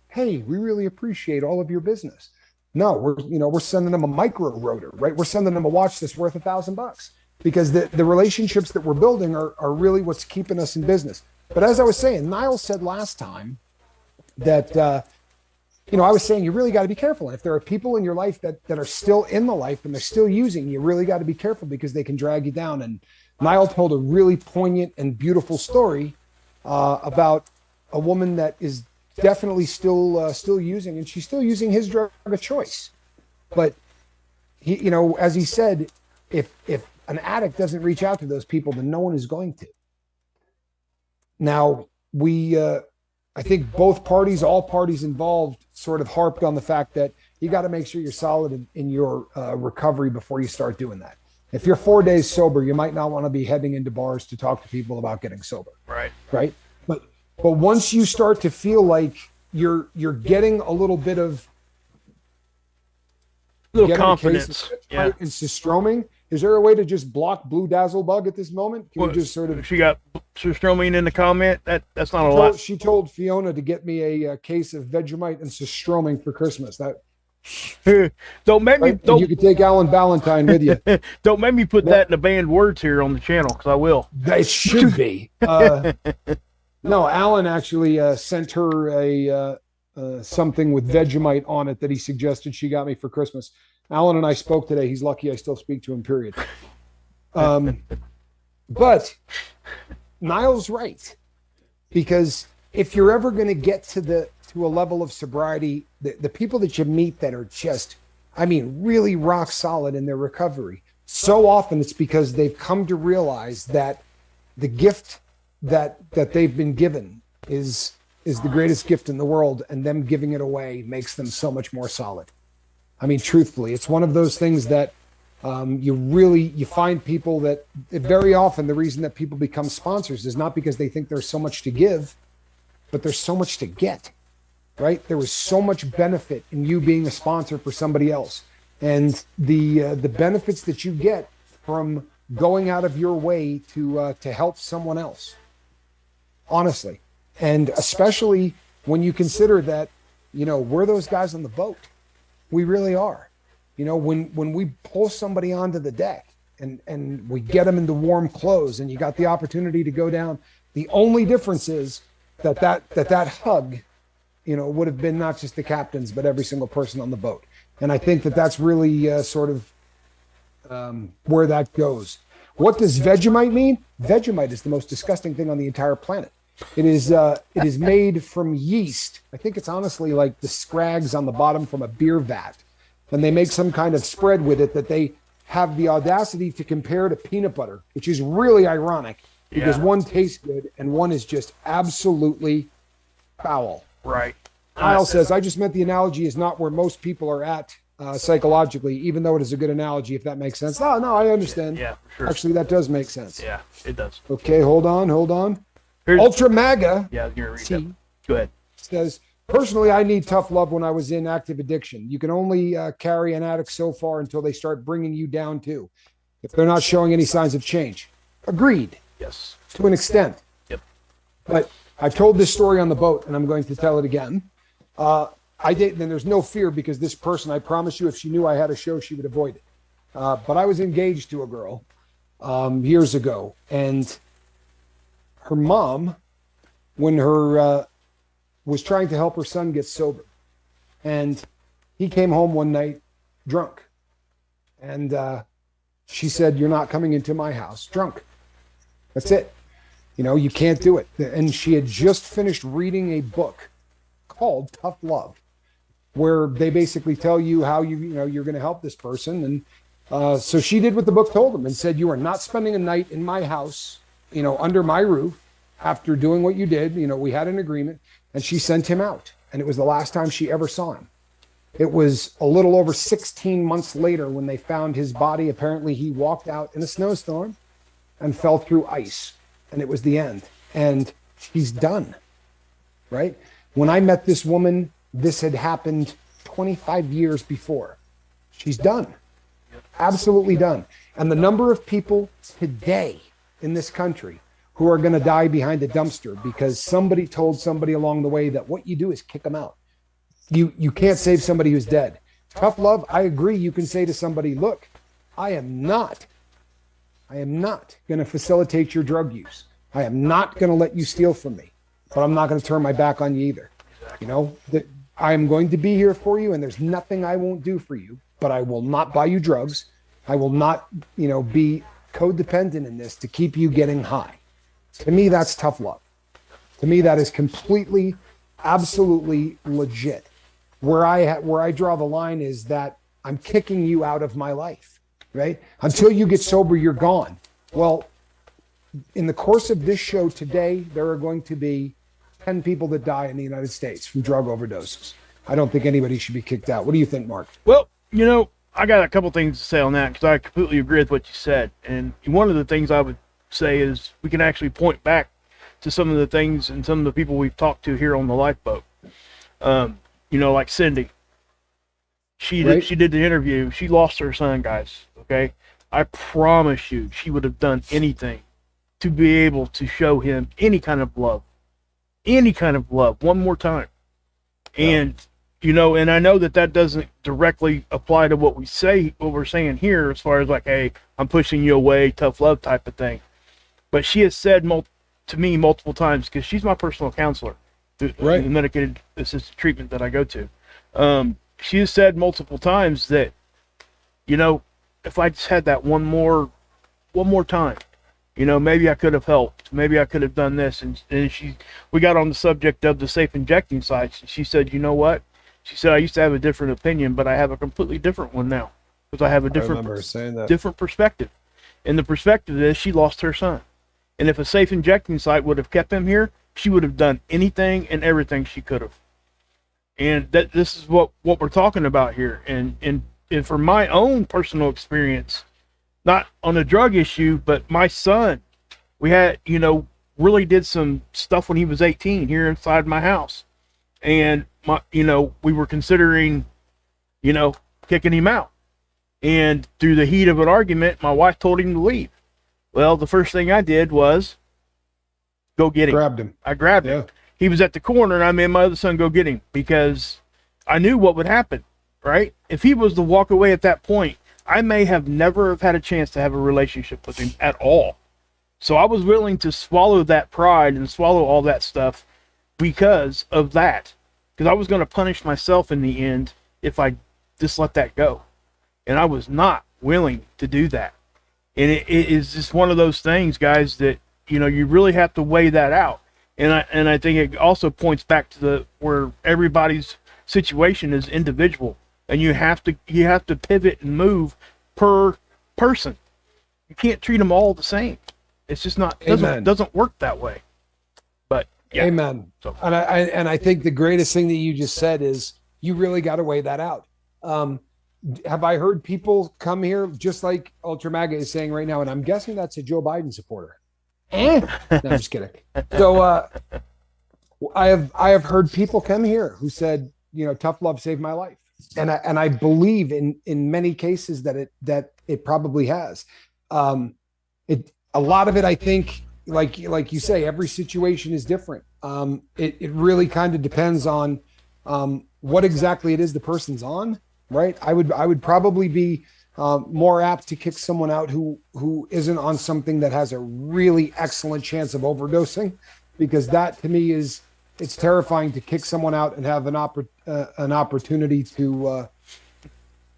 hey, we really appreciate all of your business. No, we're sending them a micro rotor, right? We're sending them a watch that's worth $1,000 because the relationships that we're building are really what's keeping us in business. But as I was saying, Niall said last time that, I was saying you really got to be careful. And if there are people in your life that are still in the life and they're still using, you really got to be careful because they can drag you down. And Niall told a really poignant and beautiful story about a woman that is definitely still using, and she's still using his drug of choice. But he, you know, as he said, if an addict doesn't reach out to those people, then no one is going to. Now, I think both parties, all parties involved, sort of harped on the fact that you got to make sure you're solid in your recovery before you start doing that. If you're 4 days sober, you might not want to be heading into bars to talk to people about getting sober. Right. But once you start to feel like you're getting a little bit of confidence, and Systroming, is there a way to just block Blue Dazzle Bug at this moment? Can you just sort of? She got Systroming in the comment. That's not a lot. She told Fiona to get me a case of Vegemite and Systroming for Christmas. Don't make me. Don't, you can take Alan Valentine with you. Don't make me put that in the banned words here on the channel because I will. It should be. No, Alan actually sent her a something with Vegemite on it that he suggested she got me for Christmas. Alan and I spoke today. He's lucky I still speak to him, period. But Niall's right. Because if you're ever going to get to a level of sobriety, the people that you meet that are just, I mean, really rock solid in their recovery, so often it's because they've come to realize that the gift that they've been given is the greatest gift in the world, and them giving it away makes them so much more solid. I mean, truthfully, it's one of those things that you find people that very often the reason that people become sponsors is not because they think there's so much to give, but there's so much to get, right? There was so much benefit in you being a sponsor for somebody else, and the benefits that you get from going out of your way to help someone else. Honestly, and especially when you consider that, you know, we're those guys on the boat. We really are. You know, when we pull somebody onto the deck and we get them into warm clothes and you got the opportunity to go down, the only difference is that hug, you know, would have been not just the captain's, but every single person on the boat. And I think that's really sort of where that goes. What does Vegemite mean? Vegemite is the most disgusting thing on the entire planet. It is made from yeast. I think it's honestly like the scrags on the bottom from a beer vat. And they make some kind of spread with it that they have the audacity to compare to peanut butter, which is really ironic because one tastes good and one is just absolutely foul. Right. Kyle says, I just meant the analogy is not where most people are at psychologically, even though it is a good analogy, if that makes sense. Oh, no, I understand. Yeah, for sure. Actually, that does make sense. Yeah, it does. Okay, hold on. Ultra MAGA. Yeah, I was going to read that. Go ahead. Says, personally, I need tough love when I was in active addiction. You can only carry an addict so far until they start bringing you down too, if they're not showing any signs of change. Agreed. Yes. To an extent. Yep. But I've told this story on the boat, and I'm going to tell it again. Then there's no fear because this person, I promise you, if she knew I had a show, she would avoid it. But I was engaged to a girl years ago, and her mom, when her was trying to help her son get sober, and he came home one night drunk, and she said, "You're not coming into my house drunk. That's it. You can't do it." And she had just finished reading a book called Tough Love, where they basically tell you how you're going to help this person. And so she did what the book told them and said, "You are not spending a night in my house, under my roof after doing what you did." We had an agreement, and she sent him out. And it was the last time she ever saw him. It was a little over 16 months later when they found his body. Apparently he walked out in a snowstorm and fell through ice, and it was the end. And she's done, right? When I met this woman, this had happened 25 years before. She's done, absolutely done. And the number of people today in this country who are going to die behind a dumpster because somebody told somebody along the way that what you do is kick them out. You can't save somebody who's dead. Tough love, I agree. You can say to somebody, "Look, I am not going to facilitate your drug use. I am not going to let you steal from me, but I'm not going to turn my back on you either. That I am going to be here for you, and there's nothing I won't do for you, but I will not buy you drugs. I will not, be codependent in this to keep you getting high." To me, that's tough love. To me, that is completely, absolutely legit. Where I draw the line is that I'm kicking you out of my life, right? Until you get sober, you're gone. Well, in the course of this show today, there are going to be 10 people that die in the United States from drug overdoses. I don't think anybody should be kicked out. What do you think, Mark? Well, I got a couple things to say on that because I completely agree with what you said. And one of the things I would say is we can actually point back to some of the things and some of the people we've talked to here on the lifeboat. Like Cindy. She did the interview. She lost her son, guys. Okay. I promise you, she would have done anything to be able to show him any kind of love one more time. Yeah. And, and I know that doesn't directly apply to what we're saying here as far as like, "Hey, I'm pushing you away," tough love type of thing. But she has said to me multiple times, because she's my personal counselor, right, the medicated assisted treatment that I go to. She has said multiple times that, if I just had that one more time, maybe I could have helped. Maybe I could have done this. And we got on the subject of the safe injecting sites. And she said, "You know what?" She said, "I used to have a different opinion, but I have a completely different one now because I have a different perspective." And the perspective is she lost her son. And if a safe injecting site would have kept him here, she would have done anything and everything she could have. And this is what we're talking about here. And from my own personal experience, not on a drug issue, but my son, we had, really did some stuff when he was 18 here inside my house. And we were considering, kicking him out. And through the heat of an argument, my wife told him to leave. Well, the first thing I did was go get him. Grabbed him. I grabbed him. He was at the corner, and I made my other son go get him because I knew what would happen, right? If he was to walk away at that point, I may have never have had a chance to have a relationship with him at all. So I was willing to swallow that pride and swallow all that stuff because of that. Because I was going to punish myself in the end if I just let that go. And I was not willing to do that. And it is just one of those things, guys, that, you really have to weigh that out. And I think it also points back to where everybody's situation is individual. And you have to pivot and move per person. You can't treat them all the same. It's just not, doesn't work that way. But yeah. Amen. So. And I think the greatest thing that you just said is you really got to weigh that out. Have I heard people come here just like Ultra MAGA is saying right now, and I'm guessing that's a Joe Biden supporter. No, I'm just kidding. So I have heard people come here who said, tough love saved my life, and I believe in many cases that it probably has. A lot of it, I think, like you say, every situation is different. It really kind of depends on what exactly it is the person's on. Right. I would probably be more apt to kick someone out who isn't on something that has a really excellent chance of overdosing, because that to me is, it's terrifying to kick someone out and have an opportunity to.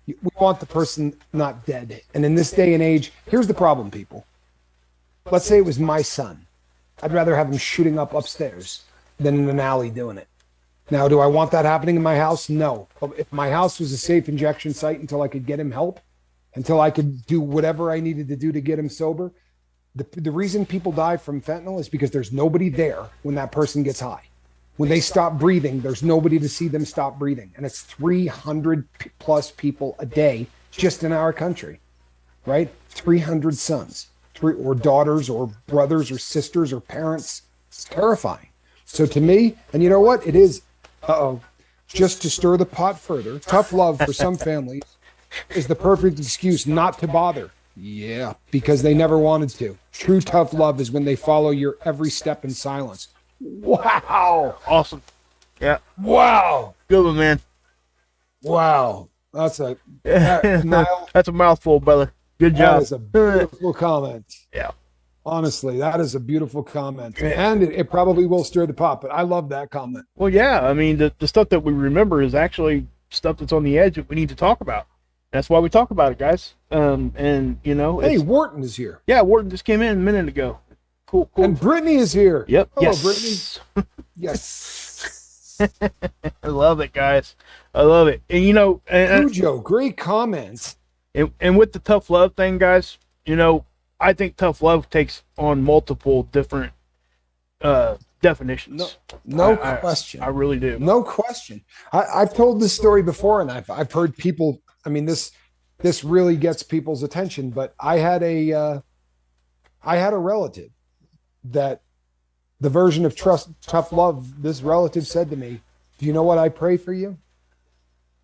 We want the person not dead. And in this day and age, here's the problem, people. Let's say it was my son. I'd rather have him shooting up upstairs than in an alley doing it. Now, do I want that happening in my house? No. If my house was a safe injection site until I could get him help, until I could do whatever I needed to do to get him sober, the reason people die from fentanyl is because there's nobody there when that person gets high. When they stop breathing, there's nobody to see them stop breathing. And it's 300 plus people a day just in our country, right? 300 sons, or daughters or brothers or sisters or parents. It's terrifying. So to me, and you know what? It is, just to stir the pot further, tough love for some families is the perfect excuse not to bother. Yeah, because they never wanted to. True tough love is when they follow your every step in silence. Wow. Awesome. Yeah. Wow. Good one, man. Wow. That's a Niall, that's a mouthful, brother. Good job. that is a beautiful comment. Yeah. Honestly, that is a beautiful comment. And it probably will stir the pot, but I love that comment. Well, yeah. I mean, the stuff that we remember is actually stuff that's on the edge that we need to talk about. That's why we talk about it, guys. And you know, hey, Wharton is here. Yeah, Wharton just came in a minute ago. Cool. And Brittany is here. Yep. Hello, Yes. Brittany. Yes. I love it, guys. I love it. And you know, Cujo, great comments. And with the tough love thing, guys, you know, I think tough love takes on multiple different definitions. No question. I really do. No question. I've told this story before, and I've heard people. I mean, this really gets people's attention. But I had a relative that the version of tough love. This relative said to me, "Do you know what I pray for you?"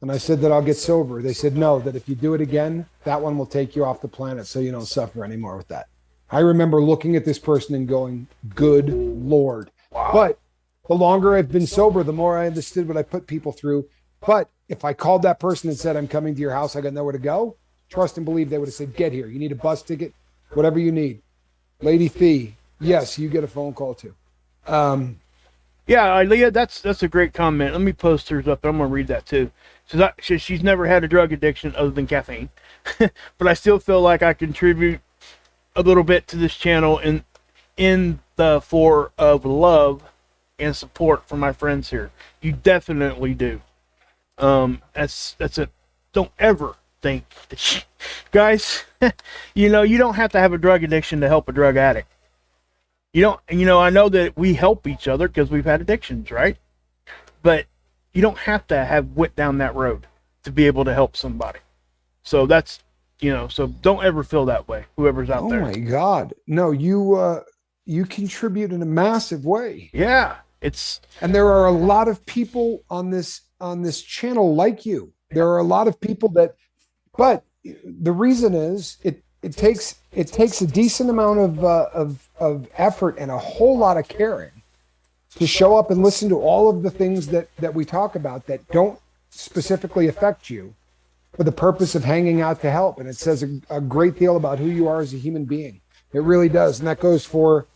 And I said that I'll get sober. They said, no, that if you do it again, that one will take you off the planet so you don't suffer anymore with that. I remember looking at this person and going, good Lord. Wow. But the longer I've been sober, the more I understood what I put people through. But if I called that person and said, I'm coming to your house, I got nowhere to go, trust and believe they would have said, get here. You need a bus ticket, whatever you need. Lady Fee, yes, you get a phone call too. Yeah, Leah, that's a great comment. Let me post hers up. I'm going to read that too. She's never had a drug addiction other than caffeine, but I still feel like I contribute a little bit to this channel in the form of love and support for my friends here. You definitely do. That's it. Don't ever think that guys, you know, you don't have to have a drug addiction to help a drug addict. I know that we help each other because we've had addictions, right? But you don't have to have went down that road to be able to help somebody. So that's, so don't ever feel that way, whoever's out there. Oh my God. No, you contribute in a massive way. Yeah. And there are a lot of people on this channel like you. There are a lot of people but the reason is it takes a decent amount of effort and a whole lot of caring to show up and listen to all of the things that we talk about that don't specifically affect you for the purpose of hanging out to help. And it says a great deal about who you are as a human being. It really does. And that goes for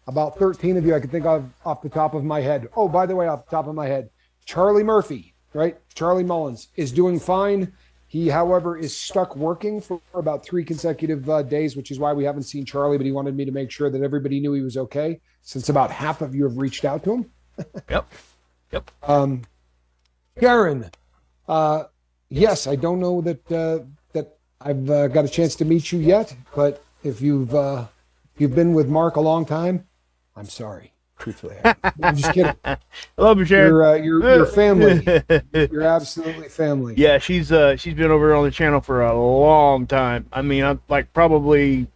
about 13 of you I can think of off the top of my head. Oh, by the way, off the top of my head, Charlie Murphy, right? Charlie Mullins is doing fine. He, however, is stuck working for about 3 consecutive days, which is why we haven't seen Charlie, but he wanted me to make sure that everybody knew he was okay, since about half of you have reached out to him. Yep. Karen, yes, I don't know that I've got a chance to meet you yet, but if you've been with Mark a long time, I'm sorry. Truthfully, I'm just kidding. I love you, Sharon. You're family. You're absolutely family. Yeah, she's been over on the channel for a long time. I mean, I'm like probably,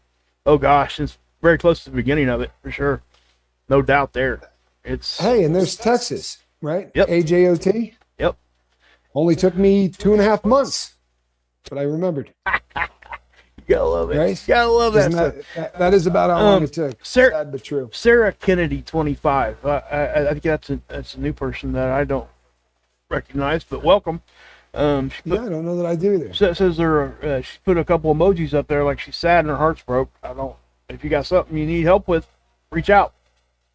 since very close to the beginning of it, for sure. No doubt there. Hey, and there's Texas, right? Yep. AJOT. Yep. Only took me 2.5 months, but I remembered. You gotta love it. Right? You gotta love that. That is about how long it took. Sad but true. Sarah Kennedy, 25. I think that's a new person that I don't recognize, but welcome. She Yeah, I don't know that I do either. says there. She put a couple emojis up there like she's sad and her heart's broke. I don't. If you got something you need help with, reach out.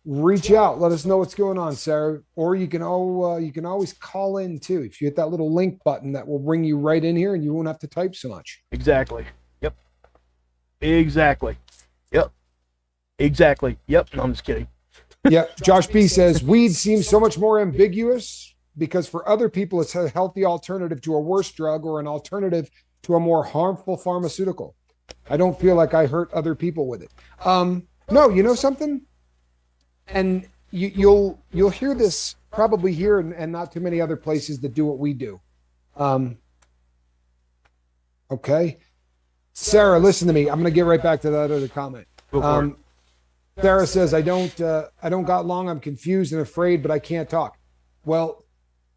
Reach out. Let us know what's going on, Sarah. Or you can always call in too. If you hit that little link button, that will bring you right in here, and you won't have to type so much. Exactly. Yep. Exactly. Yep. Exactly. Yep. No, I'm just kidding. Yeah. Josh B says weed seems so much more ambiguous because for other people it's a healthy alternative to a worse drug or an alternative to a more harmful pharmaceutical. I don't feel like I hurt other people with it. No, you know something? And you'll hear this probably here and not too many other places that do what we do. Okay. Sarah, listen to me. I'm going to get right back to that other comment. Sarah says, I don't got long. I'm confused and afraid, but I can't talk. Well,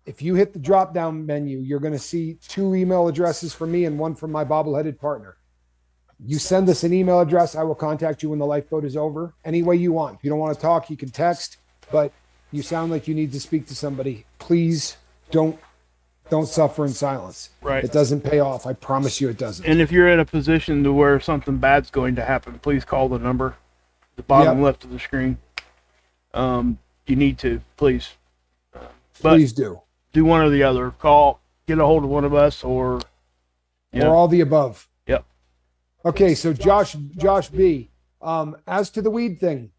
if you hit the drop down menu, you're going to see 2 email addresses from me and one from my bobbleheaded partner. You send us an email address. I will contact you when the lifeboat is over. Any way you want. If you don't want to talk, you can text, but you sound like you need to speak to somebody. Please don't suffer in silence. Right. It doesn't pay off. I promise you it doesn't. And if you're in a position to where something bad's going to happen, please call the number, the bottom left of the screen. You need to, please. Please do one or the other. Call, get a hold of one of us, or all the above. Yep. Okay, so Josh B, as to the weed thing,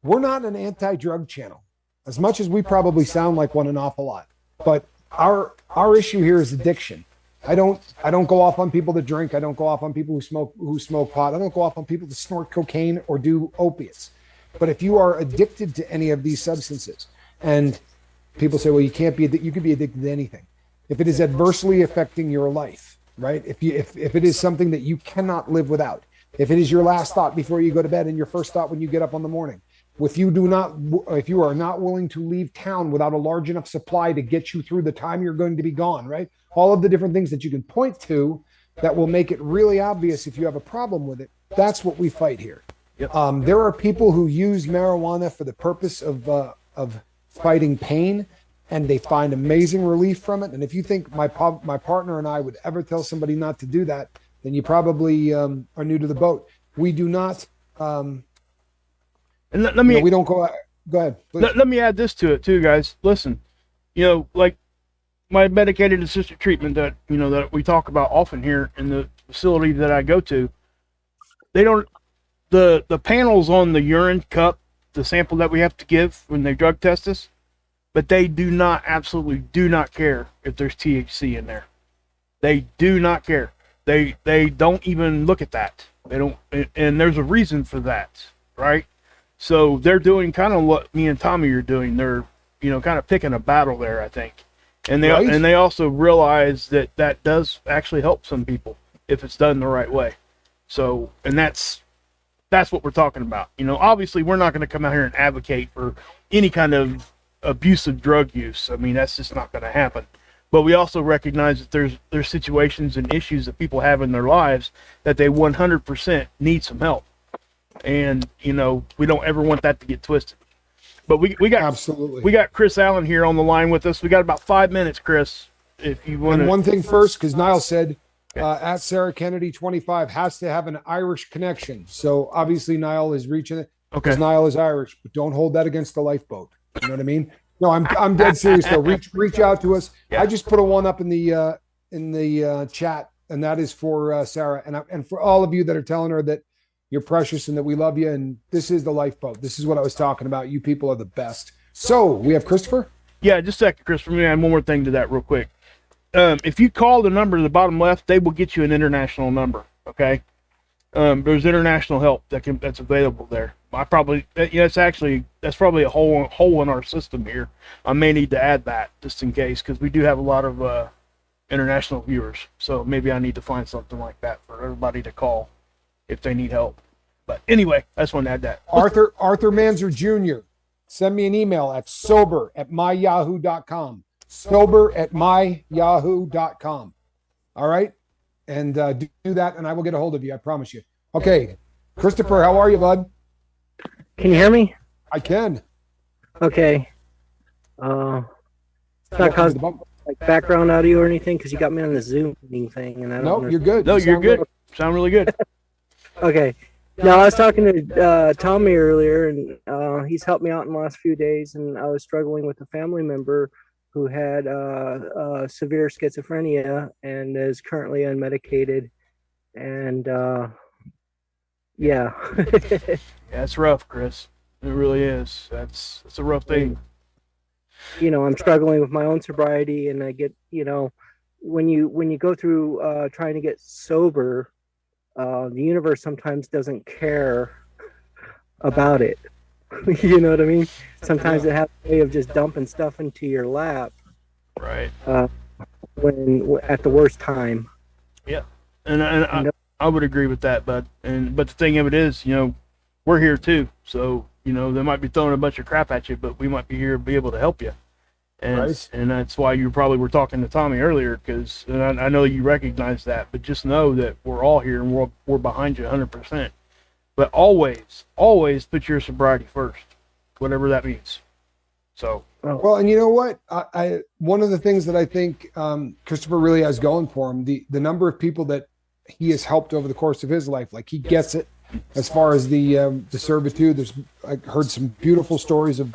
we're not an anti-drug channel, as much as we probably sound like one an awful lot. But our issue here is addiction. I don't go off on people that drink. I don't go off on people who smoke pot. I don't go off on people that snort cocaine or do opiates. But if you are addicted to any of these substances, and people say, well, you could be addicted to anything. If it is adversely affecting your life, right? If it is something that you cannot live without, if it is your last thought before you go to bed and your first thought when you get up in the morning, if you are not willing to leave town without a large enough supply to get you through the time you're going to be gone, right? All of the different things that you can point to that will make it really obvious if you have a problem with it. That's what we fight here. Yep. There are people who use marijuana for the purpose of fighting pain, and they find amazing relief from it. And if you think my partner and I would ever tell somebody not to do that, then you probably are new to the boat. We do not. And let me. We don't go. Go ahead. Let me add this to it too, guys. Listen, like my medicated assisted treatment that that we talk about often here in the facility that I go to. They don't. The panels on the urine cup, the sample that we have to give when they drug test us, but they absolutely do not care if there's THC in there. They do not care. They don't even look at that. They don't, and there's a reason for that, right? So they're doing kind of what me and Tommy are doing. They're kind of picking a battle there, I think, and they also realize that does actually help some people if it's done the right way. So, and that's what we're talking about. Obviously we're not going to come out here and advocate for any kind of abusive drug use. I mean, that's just not going to happen. But we also recognize that there's situations and issues that people have in their lives that they 100% need some help. And, we don't ever want that to get twisted. But we got absolutely. We got Chris Allen here on the line with us. We got about 5 minutes, Chris, if you want to. And one thing first, because Niall said, at Sarah Kennedy 25 has to have an Irish connection. So obviously Niall is reaching it because Niall is Irish, but don't hold that against the lifeboat. You know what I mean? No, I'm dead serious though. Reach out to us. Yeah. I just put a one up in the chat, and that is for Sarah and for all of you that are telling her that you're precious and that we love you. And this is the lifeboat. This is what I was talking about. You people are the best. So we have Christopher. Yeah, just a second, Christopher. Let me add one more thing to that real quick. If you call the number to the bottom left, they will get you an international number. Okay. There's international help that's available there. That's probably a hole in our system here. I may need to add that just in case, because we do have a lot of international viewers. So maybe I need to find something like that for everybody to call if they need help. But anyway, I just want to add that. Arthur Manzer Jr. Send me an email at sober@myyahoo.com. sober@myyahoo.com. All right. And do that, and I will get a hold of you. I promise you. Okay. Christopher, how are you, bud? Can you hear me? I can. Okay. It's not causing like background audio or anything? Because you got me on the Zoom meeting thing, and I don't. Nope, you're good. No, You you're sound good. Sound really good. Okay. No, I was talking to Tommy earlier, and he's helped me out in the last few days, and I was struggling with a family member who had severe schizophrenia and is currently unmedicated, and yeah. Yeah, it's rough, Chris. It really is. That's a rough thing. I'm struggling with my own sobriety, and I get, when you go through trying to get sober, the universe sometimes doesn't care about it. You know what I mean? Sometimes it has a way of just dumping stuff into your lap. Right. When at the worst time. Yeah. And I would agree with that, but the thing of it is, we're here too. So, they might be throwing a bunch of crap at you, but we might be here to be able to help you. And Right. and that's why you probably were talking to Tommy earlier, because I know you recognize that, but just know that we're all here and we're behind you 100%. But always put your sobriety first, whatever that means. So. Well, and you know what? I one of the things that I think Christopher really has going for him, the number of people that he has helped over the course of his life, like he gets it. As far as the servitude, I heard some beautiful stories of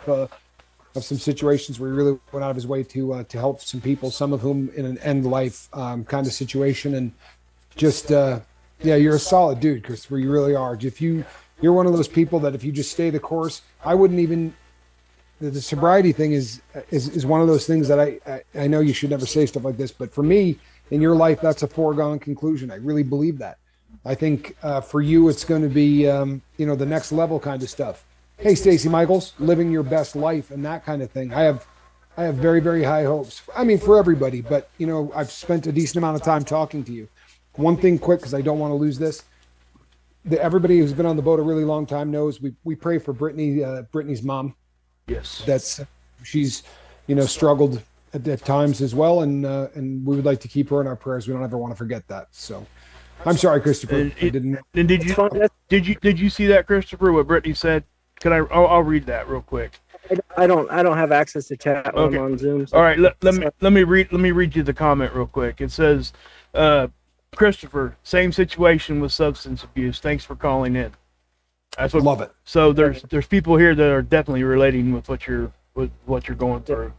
some situations where he really went out of his way to help some people, some of whom in an end life kind of situation, and just you're a solid dude, Christopher. You really are. You're one of those people that if you just stay the course, I wouldn't even. The sobriety thing is one of those things that I know you should never say stuff like this, but for me in your life, that's a foregone conclusion. I really believe that. I think for you, it's going to be the next level kind of stuff. Hey, Stacey Michaels, living your best life and that kind of thing. I have very, very high hopes. I mean, for everybody, but I've spent a decent amount of time talking to you. One thing quick, because I don't want to lose this. Everybody who's been on the boat a really long time knows we pray for Brittany's mom. Yes. She's struggled at times as well, and we would like to keep her in our prayers. We don't ever want to forget that. So I'm sorry, Christopher. And did you see that, Christopher, what Brittany said? I'll read that real quick. I don't have access to chat when I'm on Zoom. So. All right, let me read you the comment real quick. It says, Christopher, same situation with substance abuse. Thanks for calling in. That's what. Love it. So there's people here that are definitely relating with what you're going through.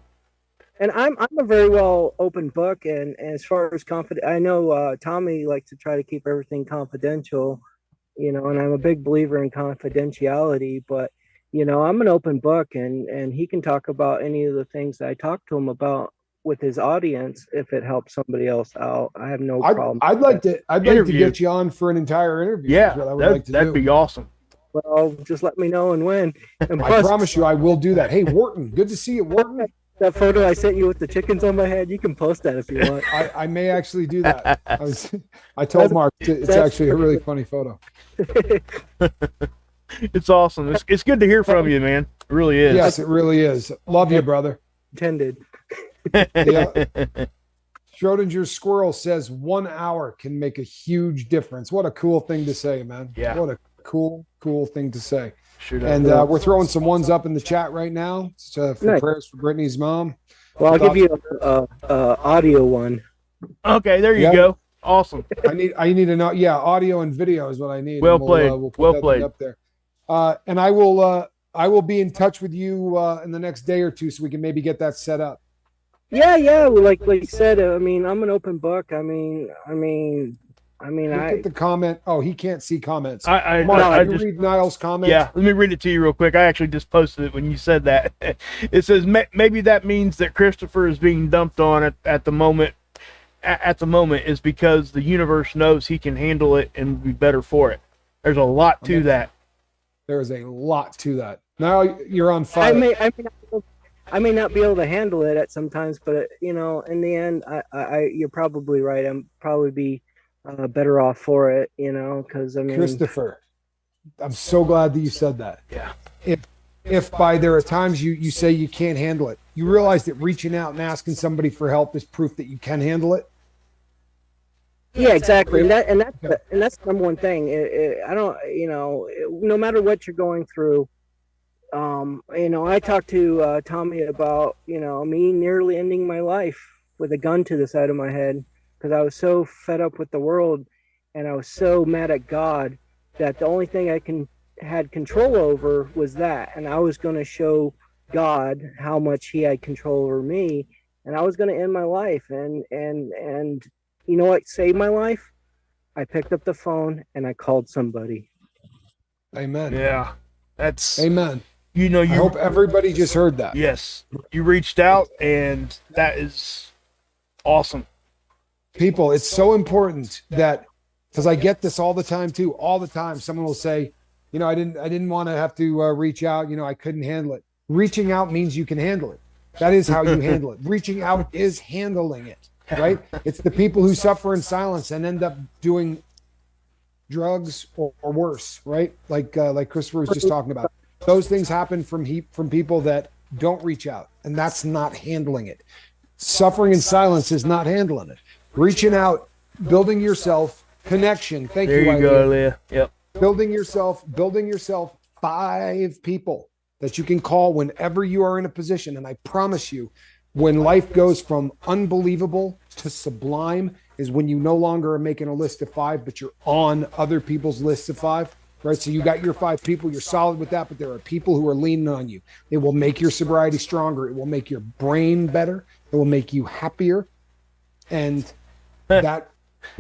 And I'm a very well open book, and as far as I know Tommy likes to try to keep everything confidential, and I'm a big believer in confidentiality, but I'm an open book, and he can talk about any of the things that I talk to him about with his audience if it helps somebody else out. I have no problem. I'd like to get you on for an entire interview. Yeah, that'd be awesome. Well, just let me know and when. And I promise you, I will do that. Hey, Wharton, good to see you, Wharton. That photo I sent you with the chickens on my head, you can post that if you want. I may actually do that. I told Mark it's actually a really funny photo. It's awesome. It's good to hear from you, man. It really is. Yes, it really is. Love you, brother. Intended. Yeah. Schrodinger's squirrel says 1 hour can make a huge difference. What a cool thing to say, man. Yeah. What a cool thing to say. Sure. And we're throwing some ones up in the chat right now. For nice. Prayers for Brittany's mom. Well, I'll give you a audio one. Okay, there you go. Awesome. I need to know. Yeah, audio and video is what I need. Well played. We'll put well that played. Up there. And I will be in touch with you in the next day or two so we can maybe get that set up. Yeah. Well, like you said, I mean, I'm an open book. I mean, Look at the comment. Oh, he can't see comments. I just read Niall's comment. Yeah, let me read it to you real quick. I actually just posted it when you said that. It says maybe that means that Christopher is being dumped on at the moment. At the moment is because the universe knows he can handle it and be better for it. There's a lot to that. There is a lot to that. Now you're on fire. I may not be able to handle it at sometimes, but in the end, you're probably right. I'm probably be better off for it, because Christopher, I'm so glad that you said that. Yeah. If there are times you say you can't handle it, you realize that reaching out and asking somebody for help is proof that you can handle it. Yeah, exactly. And that's the number one thing. I don't, no matter what you're going through, I talked to Tommy about, me nearly ending my life, with a gun to the side of my head because I was so fed up with the world and I was so mad at God that the only thing I had control over was that, and I was going to show God how much He had control over me, and I was going to end my life. And you know what saved my life? I picked up the phone and I called somebody. Amen. Yeah, that's Amen. you know I you. hope everybody just heard that. Yes, you reached out, and that is awesome. People, it's so important that, because I get this all the time too. All the time, someone will say, you know, I didn't want to have to reach out. You know, I couldn't handle it. Reaching out means you can handle it. That is how you handle it. Reaching out is handling it, right? It's the people who suffer in silence and end up doing drugs or worse, right? Like Christopher was just talking about. Those things happen from people that don't reach out, and that's not handling it. Suffering in silence is not handling it. Reaching out, building yourself, connection. Thank There you, you go, Leah. Yep. building yourself 5 people that you can call whenever you are in a position. And I promise you, when life goes from unbelievable to sublime is when you no longer are making a list of 5, but you're on other people's lists of 5, right? So you got your 5 people, you're solid with that, but there are people who are leaning on you. It will make your sobriety stronger. It will make your brain better. It will make you happier. And that,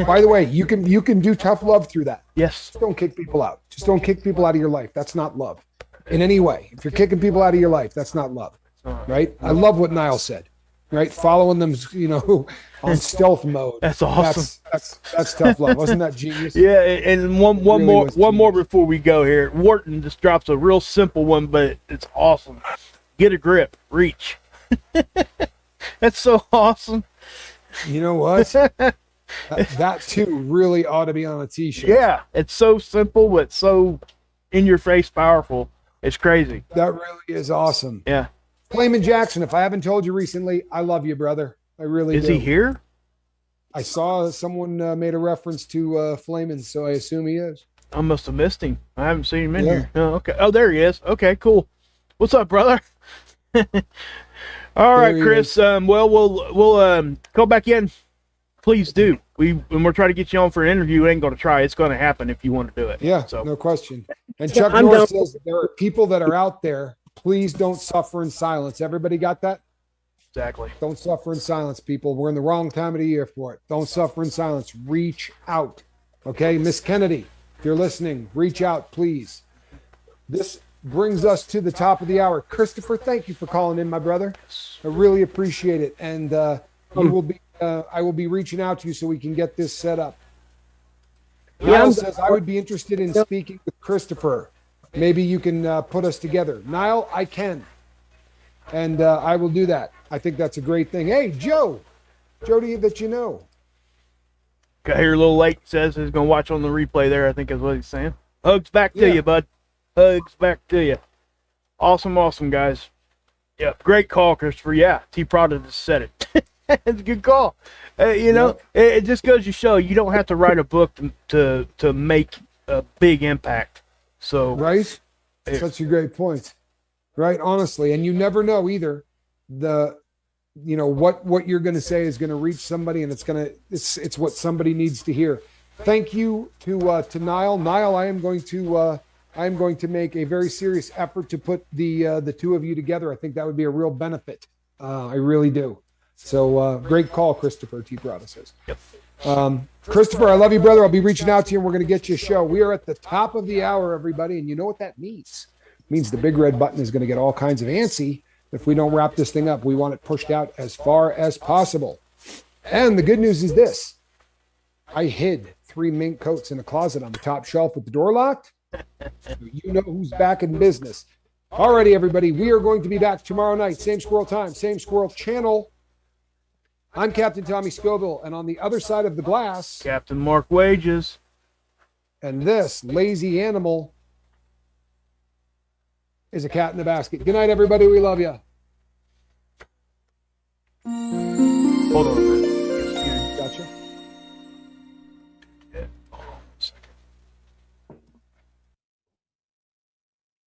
by the way, you can do tough love through that. Yes. Just don't kick people out. Just don't kick people out of your life. That's not love in any way. If you're kicking people out of your life, that's not love, right? I love what Niall said, right? Following them, you know, on stealth mode. That's awesome. That's tough love. Wasn't that genius? Yeah, and one more before we go here. Wharton just drops a real simple one, but it's awesome. Get a grip, reach. That's so awesome. You know what? that too really ought to be on a t-shirt. Yeah, it's so simple, but so in your face powerful. It's crazy. That really is awesome. Yeah. Flamin' Jackson, if I haven't told you recently, I love you, brother. I really do. Is he here? I saw someone made a reference to Flamin', so I assume he is. I must have missed him. I haven't seen him in Yeah. here. Oh, okay. Oh, there he is. Okay, cool. What's up, brother? All right, he Chris. Well, we'll go back in. Please do. When we're trying to get you on for an interview, it ain't going to try. It's going to happen if you want to do it. Yeah, So no question. And Chuck I'm Norris down. says there are people that are out there. Please don't suffer in silence. Everybody got that? exactly. Don't suffer in silence, people. We're in the wrong time of the year for it. Don't suffer in silence. Reach out. Okay, Miss Kennedy, if you're listening, reach out, please. This brings us to the top of the hour. Christopher, thank you for calling in, my brother. I really appreciate it. And you will be. I will be reaching out to you so we can get this set up. Niall says I would be interested in speaking with Christopher. Maybe you can put us together. Niall, I can. And I will do that. I think that's a great thing. Hey, Joe. Jody that you know. Got here a little late. Says he's going to watch on the replay there, I think is what he's saying. Hugs back to you, bud. Hugs back to you. Awesome, guys. Yeah, great call, Christopher. Yeah, T. Prada just said it. It's a good call. You know, it just goes to show you don't have to write a book to make a big impact. So Right? Such a great point. Right? Honestly. And you never know either. What you're going to say is going to reach somebody, and it's what somebody needs to hear. Thank you to Niall. Niall, I am going to make a very serious effort to put the two of you together. I think that would be a real benefit. I really do. So great call, Christopher. T. Prada says. Yep. Christopher, I love you, brother. I'll be reaching out to you, and we're going to get you a show. We are at the top of the hour, everybody, and you know what that means. It means the big red button is going to get all kinds of antsy if we don't wrap this thing up. We want it pushed out as far as possible. And the good news is this. I hid 3 mink coats in a closet on the top shelf with the door locked. So you know who's back in business. Alrighty, everybody. We are going to be back tomorrow night. Same squirrel time, same squirrel channel. I'm Captain Tommy Scoville, and on the other side of the glass, Captain Mark Wages. and this lazy animal is a cat in a basket. Good night, everybody. We love you. Hold on a minute. Gotcha.